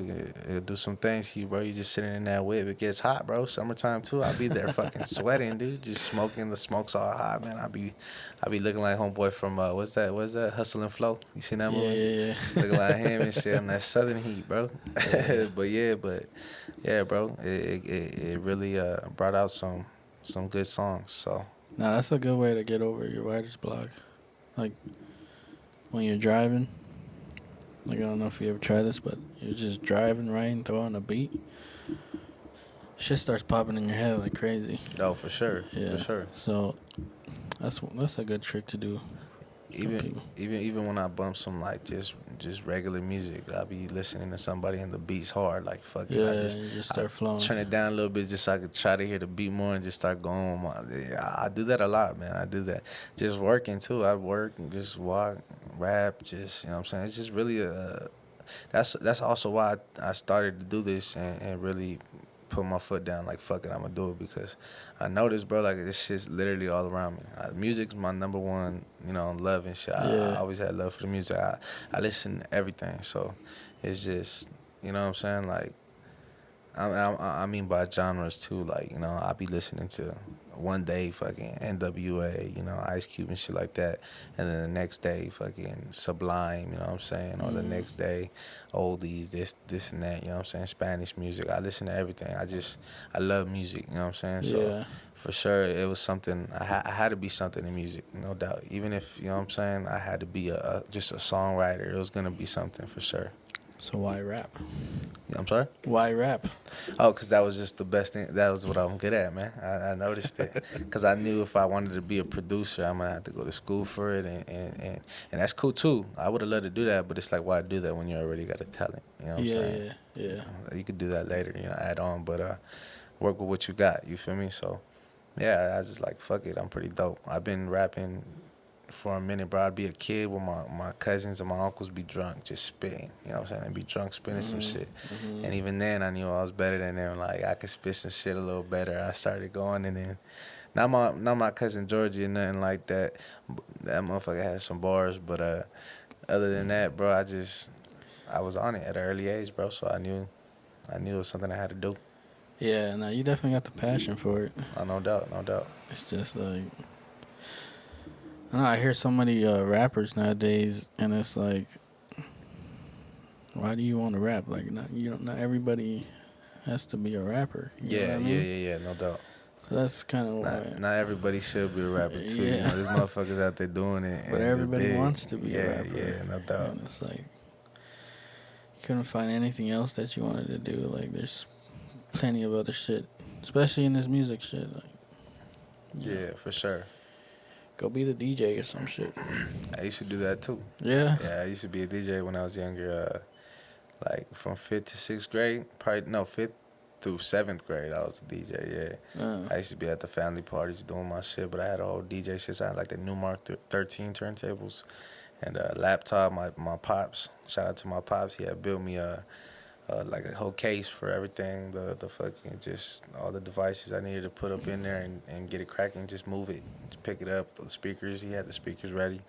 It'll do some things to you, bro. You just sitting in that whip. It gets hot, bro. Summertime too. I'll be there, fucking sweating, dude. Just smoking. The smoke's all hot, man. I be looking like homeboy from what's that? What's that? Hustle and Flow. You seen that Yeah, movie? yeah, Looking like him and shit on that Southern heat, bro. yeah. Yeah, bro. It really brought out some good songs. So Now that's a good way to get over your writer's block. Like when you're driving. Like I don't know if you ever tried this, but you're just driving right and throw on a beat. Shit starts popping in your head like crazy. no, for sure, for Yeah. sure. So that's a good trick to do for Even people. even when I bump some like just regular music, I'll be listening to somebody and the beat's hard. Like, fuck it, Yeah, you just I start flowing. turn it down a little bit just so I could try to hear the beat more and just start going. Yeah, I do that a lot, man. I do that. Just working too. I work and just walk, rap. Just, you know what I'm saying. It's just really that's also why I started to do this and really put my foot down. Like, fuck it, I'm gonna do it because I noticed, bro. Like, this shit's literally all around me. Music's my number one, you know, love and shit. I Yeah. always had love for the music. I listen to everything, so it's just, you know what I'm saying. Like, I mean by genres too. Like, you know, I be listening to one day fucking NWA, you know, Ice Cube and shit like that, and then the next day fucking Sublime, you know what I'm saying, or the Mm. next day oldies, this and that, you know what I'm saying, Spanish music. I listen to everything. I love music, you know what I'm saying. So Yeah. for sure, it was something. I had to be something in music, no doubt. Even if, you know what I'm saying, I had to be just a songwriter. It was gonna be something for sure. So why rap? I'm sorry. Why rap? Oh, because that was just the best thing. That was what I'm good at, man. I noticed it. Because I knew if I wanted to be a producer, I'm going to have to go to school for it. And that's cool, too. I would have loved to do that, but it's like, why do that when you already got a talent? You know what I'm Yeah, saying? yeah, yeah. You could do that later, you know, add on. But work with what you got. You feel me? So, yeah, I was just like, fuck it. I'm pretty dope. I've been rapping for a minute, bro. I'd be a kid with my cousins and my uncles be drunk, just spitting. You know what I'm saying? They'd be drunk spitting some shit. And even then, I knew I was better than them. Like, I could spit some shit a little better. I started going, and then not my cousin Georgie or nothing like that. That motherfucker had some bars, but other than that, bro, I was on it at an early age, bro. So I knew it was something I had to do. Yeah, no, you definitely got the passion for it. No doubt, no doubt. It's just like I know I hear so many rappers nowadays, and it's like, why do you want to rap? Like, not everybody has to be a rapper. You know what Yeah, I yeah, mean? yeah, yeah, no doubt. So that's kind of why. Not everybody should be a rapper too. You Yeah, know, there's motherfuckers out there doing it but and they're everybody big. wants to be a Yeah, rapper, yeah, no doubt. and it's like you couldn't find anything else that you wanted to do. Like, there's plenty of other shit, especially in this music shit. Like, Yeah, for sure. go be the DJ or some shit. I used to do that too. Yeah. Yeah, I used to be a DJ when I was younger. Like from 5th to 6th grade. Probably no 5th through 7th grade. I was a DJ. Yeah, I used to be at the family parties doing my shit, but I had a whole DJ shit. So I had like the Newmark 13 turntables and a laptop. My pops. Shout out to my pops. He had built me like a whole case for everything, the fucking just all the devices I needed to put up in there and get it cracking, just move it, just pick it up, the speakers, he had the speakers ready,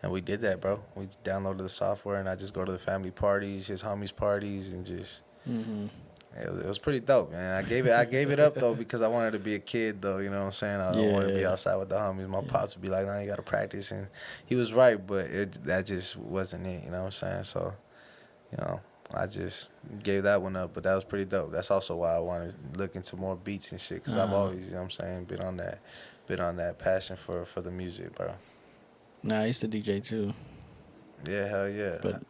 and we did that, bro. We just downloaded the software and I just go to the family parties, his homies parties, and just, it was pretty dope, man. I gave it up though because I wanted to be a kid though, you know what I'm saying? I don't want to be Yeah. outside with the homies. My pops would be like, nah, you gotta practice, and he was right, but that just wasn't it, you know what I'm saying? So, you know, I just gave that one up, but that was pretty dope. That's also why I wanted to look into more beats and shit, because I've always, you know what I'm saying, been on that passion for the music, bro. Nah, I used to DJ too, Yeah, hell yeah. but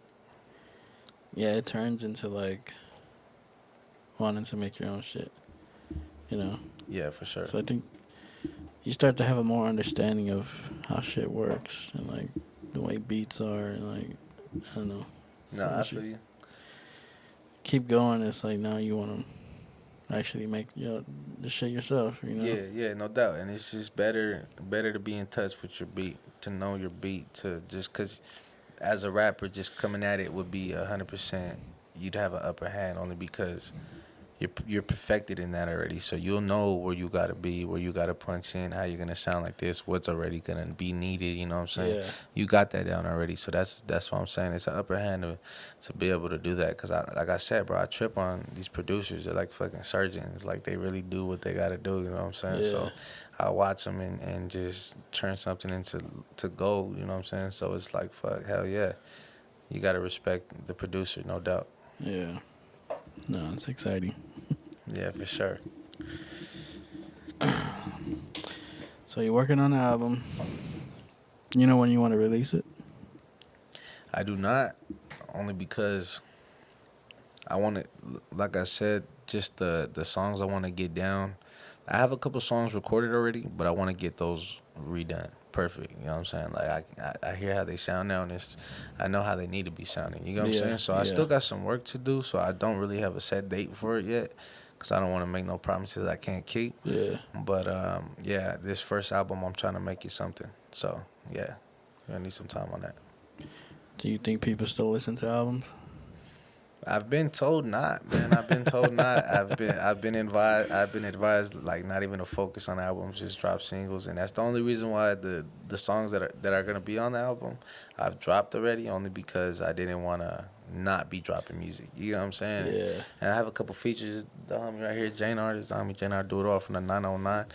yeah, it turns into like wanting to make your own shit, you know. Yeah, for sure. So I think you start to have a more understanding of how shit works and like the way beats are and like I don't know. No, So I once you feel you. keep going, it's like now you want to actually make the shit yourself, you know. Yeah, yeah, no doubt. And it's just better to be in touch with your beat, to know your beat, to just cause as a rapper, just coming at it would be 100%. You'd have an upper hand only because you're perfected in that already. So you'll know where you gotta be, where you gotta punch in, how you're gonna sound like this, what's already gonna be needed. You know what I'm saying? Yeah. You got that down already. So that's what I'm saying. It's an upper hand to be able to do that. Cause like I said, bro, I trip on these producers. They're like fucking surgeons. Like they really do what they gotta do. You know what I'm saying? Yeah. So I watch them and just turn something into gold. You know what I'm saying? So it's like fuck, hell yeah. You gotta respect the producer, no doubt. Yeah. No, it's exciting. Yeah, for sure. So you're working on the album. You know when you want to release it? I do not, only because I want to, like I said, just the songs I want to get down. I have a couple songs recorded already, but I want to get those redone perfect. You know what I'm saying? Like I hear how they sound now, and I know how they need to be sounding. You know what I'm Yeah. saying? So I Yeah. still got some work to do. So I don't really have a set date for it yet, cause I don't want to make no promises I can't keep. Yeah. But yeah, this first album I'm trying to make it something. So yeah, I need some time on that. Do you think people still listen to albums? I've been told not, man. I've been told not. I've been advised like not even to focus on albums, just drop singles, and that's the only reason why the songs that are gonna be on the album, I've dropped already, only because I didn't wanna not be dropping music. You know what I'm saying? Yeah. And I have a couple features. The homie right here, Jane Artist, the homie Jane Art do it all from the 909.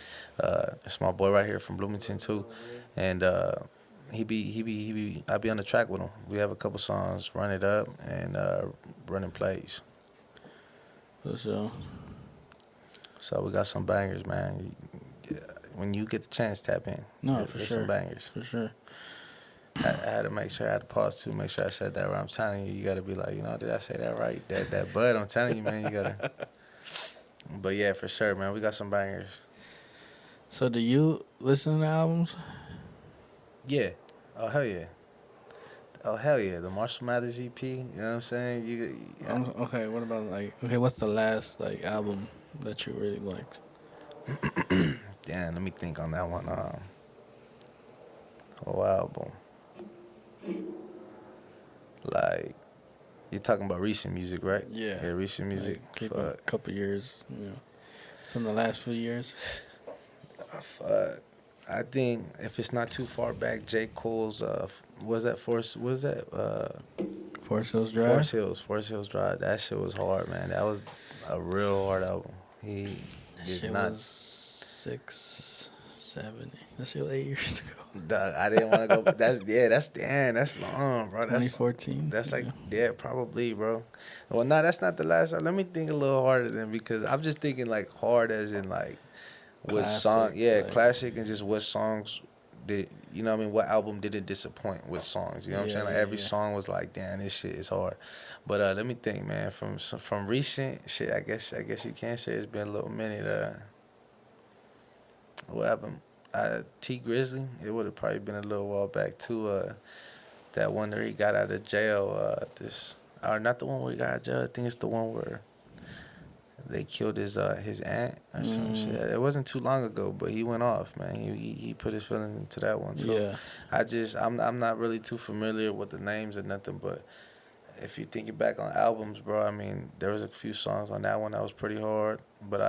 It's my boy right here from Bloomington too, and I be on the track with him. We have a couple songs, Run It Up and Running Plays. So So we got some bangers, man. Yeah, when you get the chance, tap in. no, for There's sure. some bangers. For sure. I had to make sure I had to pause too, make sure I said that right. I'm telling you, you gotta be like, did I say that right? That bud, I'm telling you, man, you gotta. But yeah, for sure, man, we got some bangers. So do you listen to albums? Yeah. Oh hell yeah. Oh hell yeah. The Marshall Mathers EP. You know what I'm saying? Okay. What about what's the last like album that you really liked? Damn, let me think on that one. Whole album. Like, you're talking about recent music, right? Yeah. Yeah, recent music. Like, keep a couple years. It's in the last few years. Fuck. I think if it's not too far back, J. Cole's Forest Forest Hills Drive. Forest Hills Drive. That shit was hard, man. That was a real hard album. He That did shit not. was 6, 7. That shit was 8 years ago. Dog, I didn't want to go. That's long, bro. 2014. That's like probably, bro. Well, no, that's not the last. Let me think a little harder then, because I'm just thinking like hard as in like what song, Classic, like- classic, and just what songs did what I mean? What album didn't disappoint with songs? You know what I'm saying? Like every song was like, damn, this shit is hard. But let me think, man. From recent shit, I guess you can say it's been a little minute. What happened? T Grizzly. It would have probably been a little while back too. That one where he got out of jail. Or not the one where he got out of jail. I think it's the one where they killed his aunt or some shit. It wasn't too long ago, but he went off, man. He put his feelings into that one. So Yeah. I'm not really too familiar with the names or nothing, but if you thinking back on albums, bro, I mean, there was a few songs on that one that was pretty hard, but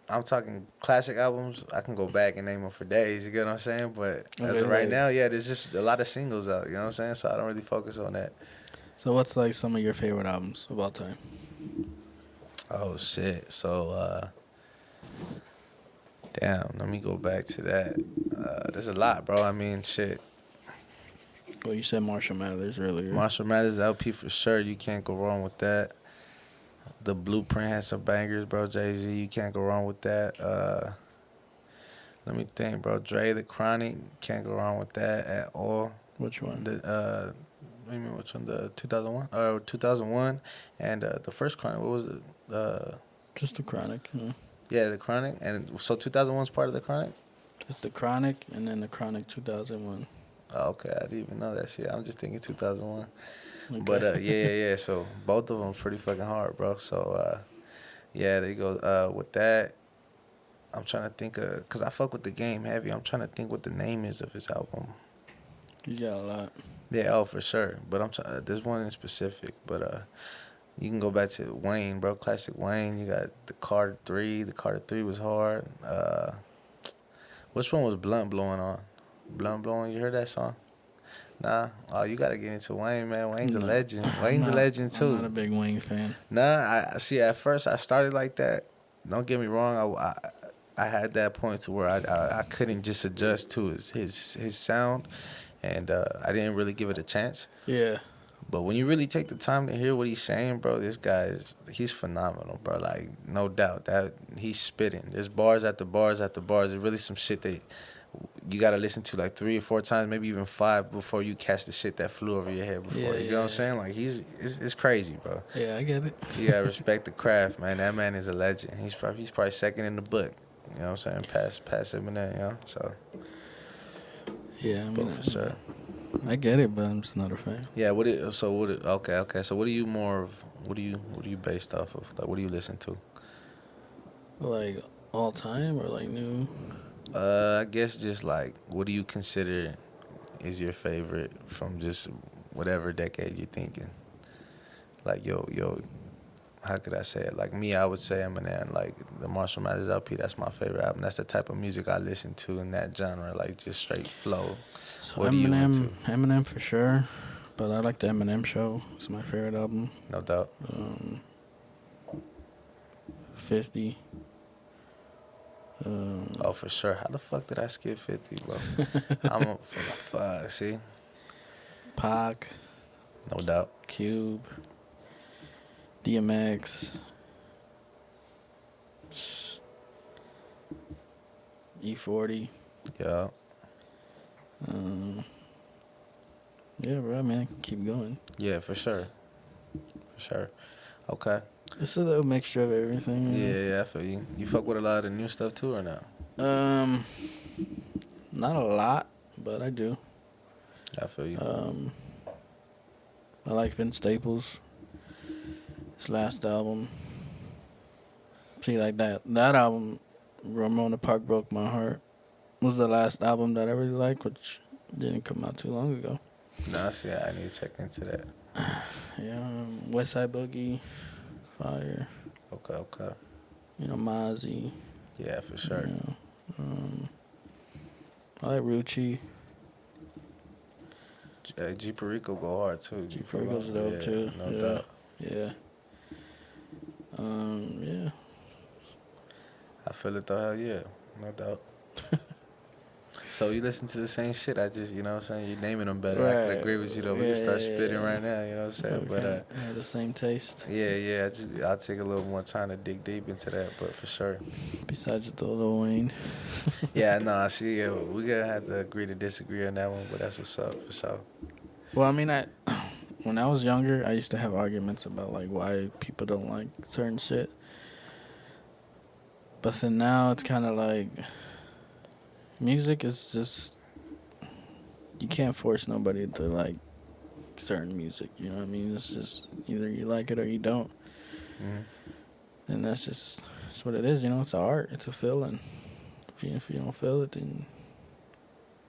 I'm talking classic albums. I can go back and name them for days. You get what I'm saying? But as of right now, yeah, there's just a lot of singles out. You know what I'm saying? So I don't really focus on that. So what's like some of your favorite albums of all time? Oh shit! So damn, let me go back to that. There's a lot, bro. I mean, shit. Well, you said Marshall Mathers earlier. Marshall Mathers LP for sure. You can't go wrong with that. The Blueprint has some bangers, bro. Jay-Z, you can't go wrong with that. Let me think, bro. Dre, The Chronic, can't go wrong with that at all. Which one? I mean, which one? The 2001 or 2001, and the first Chronic. What was it? Just the Chronic. Yeah. Yeah, the Chronic, and so 2001 is part of the Chronic. It's the Chronic, and then the Chronic 2001. Oh, okay, I didn't even know that shit. I'm just thinking 2001. Okay. But yeah. So both of them pretty fucking hard, bro. So yeah, there you go. With that, I'm trying to think of, cause I fuck with the game heavy. I'm trying to think what the name is of his album. He's got a lot. Yeah, oh for sure. But I'm trying. There's one in specific, but you can go back to Wayne, bro. Classic Wayne. You got the Carter 3. The Carter 3 was hard. Which one was Blunt blowing on? Blunt blowing. You heard that song? Nah. Oh, you gotta get into Wayne, man. Wayne's a No. legend. Wayne's a legend too. I'm not a big Wayne fan. Nah, I see. At first, I started like that. Don't get me wrong. I had that point to where I couldn't just adjust to his sound, and I didn't really give it a chance. Yeah. But when you really take the time to hear what he's saying, bro, this guy he's phenomenal, bro. Like no doubt that he's spitting. There's bars after bars after bars. There's really some shit that you gotta listen to like 3 or 4 times, maybe even 5 before you catch the shit that flew over your head before. Yeah, you know what I'm saying? Like it's crazy, bro. Yeah, I get it. You gotta respect the craft, man. That man is a legend. He's probably second in the book. You know what I'm saying? Pass Eminem, you know. So Yeah, I but mean, for sure. I get it, but I'm just not a fan. Yeah. Okay. So what are you more of? What are you based off of? Like what do you listen to? Like all time or like new? I guess just like what do you consider is your favorite from just whatever decade you're thinking? Like yo, how could I say it? Like me, I would say Eminem. Like the Marshall Mathers LP, that's my favorite album. That's the type of music I listen to in that genre, like just straight flow. So What are you into? Eminem for sure. But I like the Eminem Show. It's my favorite album. No doubt. 50. Oh, for sure. How the fuck did I skip 50, bro? I'm a fuck. See, Pac, no doubt. Cube, DMX, E40. Yeah. Yeah, bro. I mean, I can keep going. Yeah, for sure. For sure. Okay. It's a little mixture of everything. Yeah, I feel you. You fuck with a lot of the new stuff too, or not? Not a lot, but I do. I feel you. I like Vince Staples. His last album. See, like that album, Ramona Park Broke My Heart, was the last album that I really liked, which didn't come out too long ago. Nah, see, I need to check into that. Yeah, West Side Boogie, Fire. Okay. You know, Mozzie. Yeah, for sure. You know, I like Rucci. G Perico go hard too. G Perico's dope too. No doubt. Yeah. Yeah. I feel it though. Hell yeah, no doubt. So you listen to the same shit. I just, you know what I'm saying? You're naming them better. I could agree with you though. We can start spitting right now. You know what I'm saying? But yeah, the same taste. Yeah. I'll take a little more time to dig deep into that, but for sure. Besides the Lil Wayne. Yeah, no, see, yeah, we gonna have to agree to disagree on that one, but that's what's up for sure. Well, I mean, when I was younger, I used to have arguments about like why people don't like certain shit. But then now it's kind of like music is just, you can't force nobody to like certain music. You know what I mean? It's just either you like it or you don't. Mm-hmm. And that's just what it is. You know, it's an art. It's a feeling. If you don't feel it, then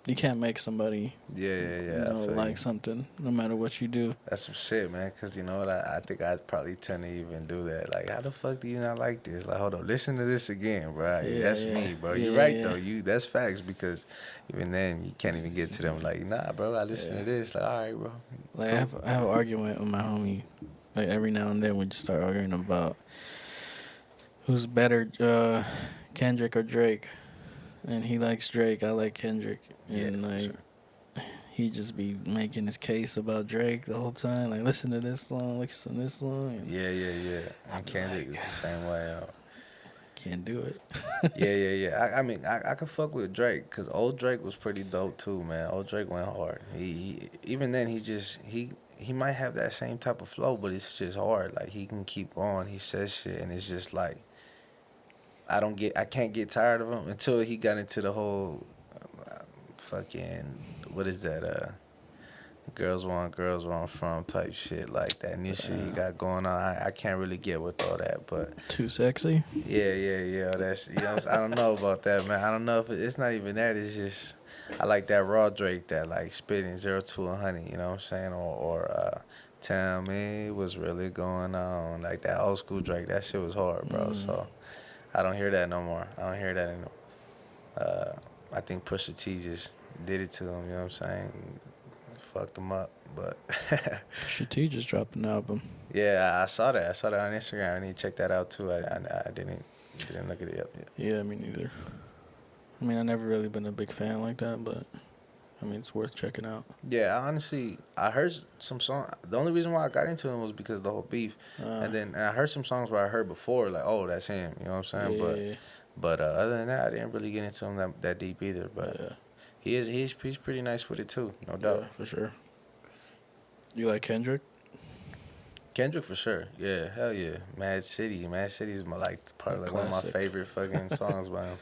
you can't make somebody Yeah. like something no matter what you do. That's some shit, man. Cause you know what? I think I'd probably tend to even do that. Like, how the fuck do you not like this? Like, hold on, listen to this again, bro. That's me, bro. You're right though. That's facts because even then you can't even get to them. Like, nah, bro. I listen to this. Like, all right, bro. Like I have an argument with my homie. Like every now and then we just start arguing about who's better, Kendrick or Drake. And he likes Drake. I like Kendrick. And he just be making his case about Drake the whole time. Like, listen to this song, listen to this song. And Yeah. And Kendrick is the same way out. Can't do it. Yeah. I mean, I could fuck with Drake because old Drake was pretty dope too, man. Old Drake went hard. He even then he he might have that same type of flow, but it's just hard. Like he can keep going. He says shit, and it's just like I can't get tired of him until he got into the whole fucking what is that girls want from type shit, like that new shit he got going on. I can't really get with all that, but Too sexy. yeah. That's I don't know about that, man. I don't know if it's not even that. It's just I like that raw Drake that like spitting 0 to 100. You know what I'm saying? Or tell me what's really going on. Like that old school Drake. That shit was hard, bro. So I don't hear that no more. I don't hear that anymore. I think Pusha T just did it to him. You know what I'm saying? Fucked him up, but Pusha T just dropped an album. yeah, I saw that. I saw that on Instagram. I need to check that out too. I didn't look at it up yet. Yeah, me neither. I mean, I never really been a big fan like that, but I mean, it's worth checking out. Yeah, I heard some song. The only reason why I got into him was because of the whole beef, and I heard some songs where I heard before, like, oh, that's him. You know what I'm saying? Yeah. But other than that, I didn't really get into him that deep either. But Yeah. he's pretty nice with it too, no doubt. Yeah, for sure. You like Kendrick? Kendrick for sure. Yeah, hell yeah. Mad City is my probably like one of my Classic. favorite fucking songs by him.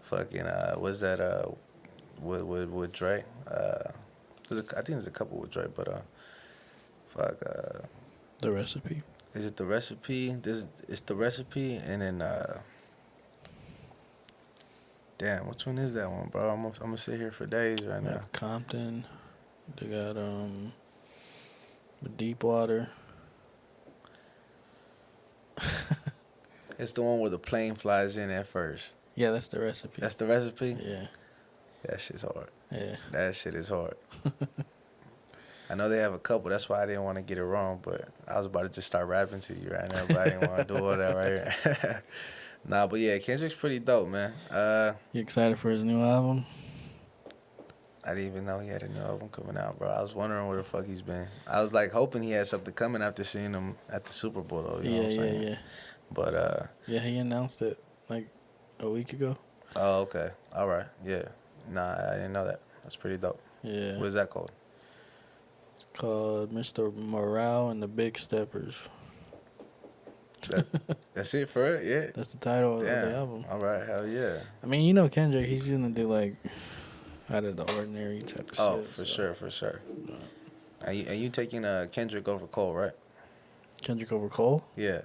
Fucking what's that with Dre? I think there's a couple with Dre, but The Recipe. is it The Recipe? It's The Recipe, and then damn, which one is that one, bro? I'm gonna sit here for days right They now. have Compton. They got Deepwater. It's the one where the plane flies in at first. Yeah, that's The Recipe. That's The Recipe? Yeah. That shit's hard. Yeah. That shit is hard. I know they have a couple. That's why I didn't want to get it wrong, but I was about to just start rapping to you right now, but I didn't want to do all that right here. Nah, but yeah, Kendrick's pretty dope, man. You excited for his new album? I didn't even know he had a new album coming out, bro. I was wondering where the fuck he's been. I was like hoping he had something coming after seeing him at the Super Bowl, though. You know what I'm saying? Yeah. But Yeah, he announced it like a week ago. oh, okay, all right, yeah. Nah, I didn't know that. That's pretty dope. Yeah. What is that called? Called Mr. Morale and the Big Steppers. That's it for it, yeah. That's the title of Damn. the album. All right, hell yeah. I mean, you know Kendrick, he's gonna do like out of the ordinary type of Oh, shit. for sure. And you taking Kendrick over Cole, right? Kendrick over Cole? Yeah.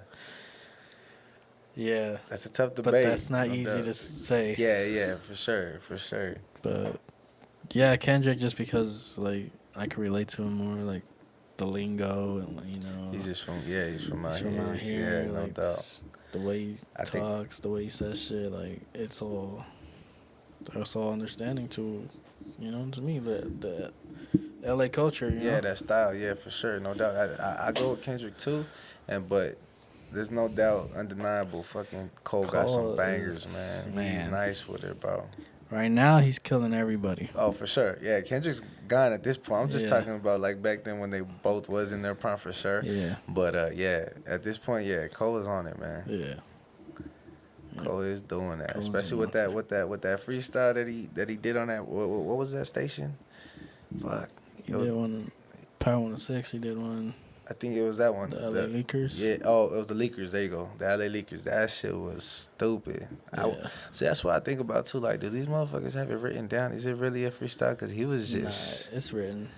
Yeah. That's a tough debate. But that's not no easy doubt. to say. Yeah, for sure. But yeah, Kendrick, just because like I can relate to him more, like the lingo and like, you know. He's from out he's from here. out here. Yeah, no Like doubt. the way he I think- talks, the way he says shit, like it's all understanding to, you know, to me the LA culture. You Yeah, know? that style, yeah, for sure, no doubt. I go with Kendrick too, but there's no doubt, undeniable. Fucking Cole got some Cole bangers, is- man. man. He's nice with it, bro. Right now, he's killing everybody. Oh, for sure. Yeah, Kendrick's gone at this point. I'm just Yeah. talking about like back then when they both was in their prime for sure. Yeah. But yeah, at this point, yeah, Cole is on it, man. Yeah. Cole is doing that, Cole's especially a with that freestyle that he did on that. What was that station? Fuck. He did one, Power 106. He did one. I think it was that one. The LA Leakers. Yeah. Oh, it was the Leakers. There you go. The LA Leakers. That shit was stupid. Yeah. See, that's what I think about too. Like, do these motherfuckers have it written down? Is it really a freestyle? Because he was just. Nah, it's written.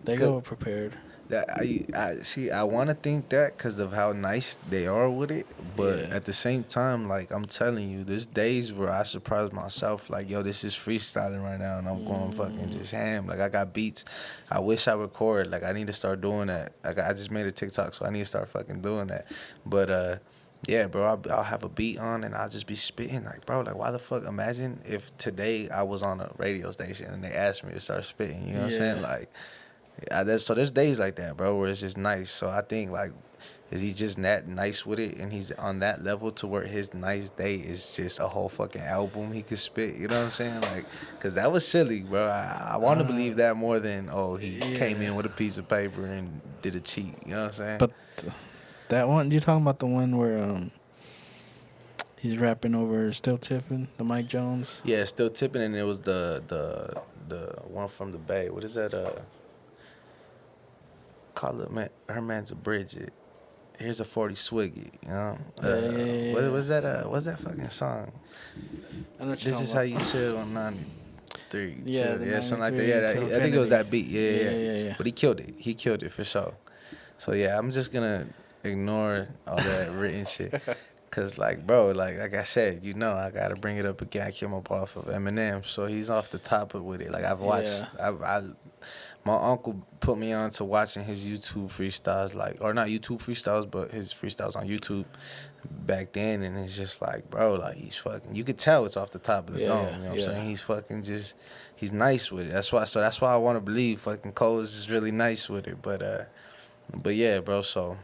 They Good. go prepared. That I see. I want to think that because of how nice they are with it, but Yeah. at the same time, like I'm telling you, there's days where I surprise myself, like, yo, this is freestyling right now, and I'm going fucking just ham. Like I got beats. I wish I record. Like I need to start doing that. I just made a TikTok, so I need to start fucking doing that. But yeah, bro, I'll have a beat on and I'll just be spitting. Like, bro, like why the fuck? Imagine if today I was on a radio station and they asked me to start spitting. You know what I'm saying? Like. So there's days like that, bro, where it's just nice. So I think, like, is he just that nice with it, and he's on that level to where his nice day is just a whole fucking album he could spit? You know what I'm saying? Like, cause that was silly, bro. I want to believe that more than he came in with a piece of paper and did a cheat. You know what I'm saying? But that one, you talking about the one where he's rapping over Still Tipping, the Mike Jones? Yeah, Still Tipping, and it was the one from the Bay. What is that? call it, man, her man's a Bridget. Here's a 40 Swiggy, you know. Yeah. What was that? What's that fucking song? I know what you're This is talking how about. you chill on 93, Yeah, chill. the Yeah, something like that. 93 Yeah, to I think it was infinity. that beat. Yeah, yeah, Yeah. But he killed it. He killed it for sure. So yeah, I'm just gonna ignore all that written shit. Cause like, bro, like I said, you know, I gotta bring it up again. I came up off of Eminem, so he's off the top of with it. Like I've watched, Yeah. my uncle put me on to watching his YouTube freestyles, like, or not YouTube freestyles, but his freestyles on YouTube back then, and it's just like, bro, like he's fucking. You could tell it's off the top of the dome. You know what I'm saying? He's fucking just, he's nice with it. That's why. So that's why I want to believe fucking Cole is just really nice with it. But yeah, bro. So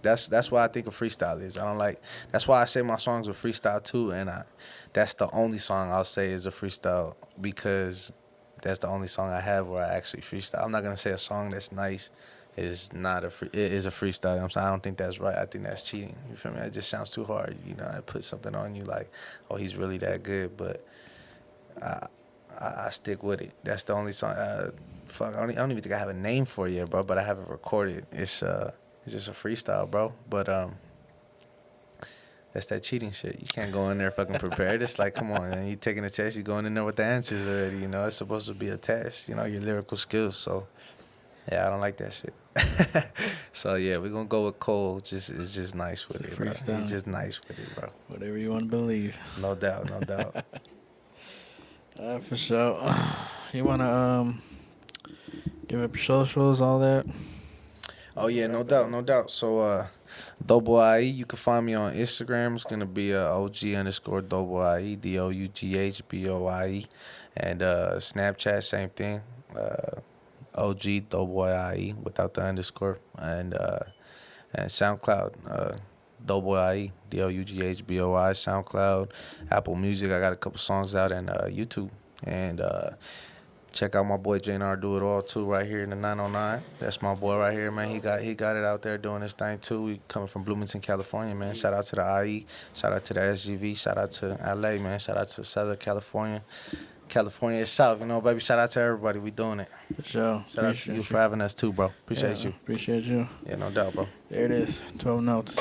that's why I think a freestyle is. I don't like. That's why I say my songs are freestyle too, and that's the only song I'll say is a freestyle because that's the only song I have where I actually freestyle. I'm not gonna say a song that's nice is not it is a freestyle. You know what I'm saying? I don't think that's right. I think that's cheating. You feel me? It just sounds too hard. You know, I put something on you like, oh, he's really that good, but I stick with it. That's the only song. Fuck, I don't even think I have a name for it yet, bro. But I have it recorded. It's just a freestyle, bro. But that's that cheating shit. You can't go in there fucking prepared. It's like, come on, man. You taking a test, you going in there with the answers already. You know, it's supposed to be a test. You know, your lyrical skills. So yeah, I don't like that shit. So yeah, we're gonna go with Cole. It's just nice with it, bro. He's just nice with it, bro. Whatever you want to believe. No doubt, no doubt. For sure. You wanna give up your socials, all that? Oh yeah, no doubt, no doubt. So Doughboie, you can find me on Instagram. It's gonna be OG_Doughboie, DOUGHBOIE, and Snapchat, same thing. OG Doughboie without the underscore, and SoundCloud, Doughboie, DOUGHBOI, SoundCloud, Apple Music. I got a couple songs out, and YouTube, and check out my boy JNR Do It All too, right here in the 909. That's my boy right here, man. He got it out there doing his thing too. We coming from Bloomington, California, man. Shout out to the IE, shout out to the SGV, shout out to LA, man. Shout out to Southern California. California is South, you know, baby. Shout out to everybody. We doing it. For sure. Shout out to you for having us too, bro. Appreciate you. Appreciate you. Yeah, no doubt, bro. There it is. 12 notes.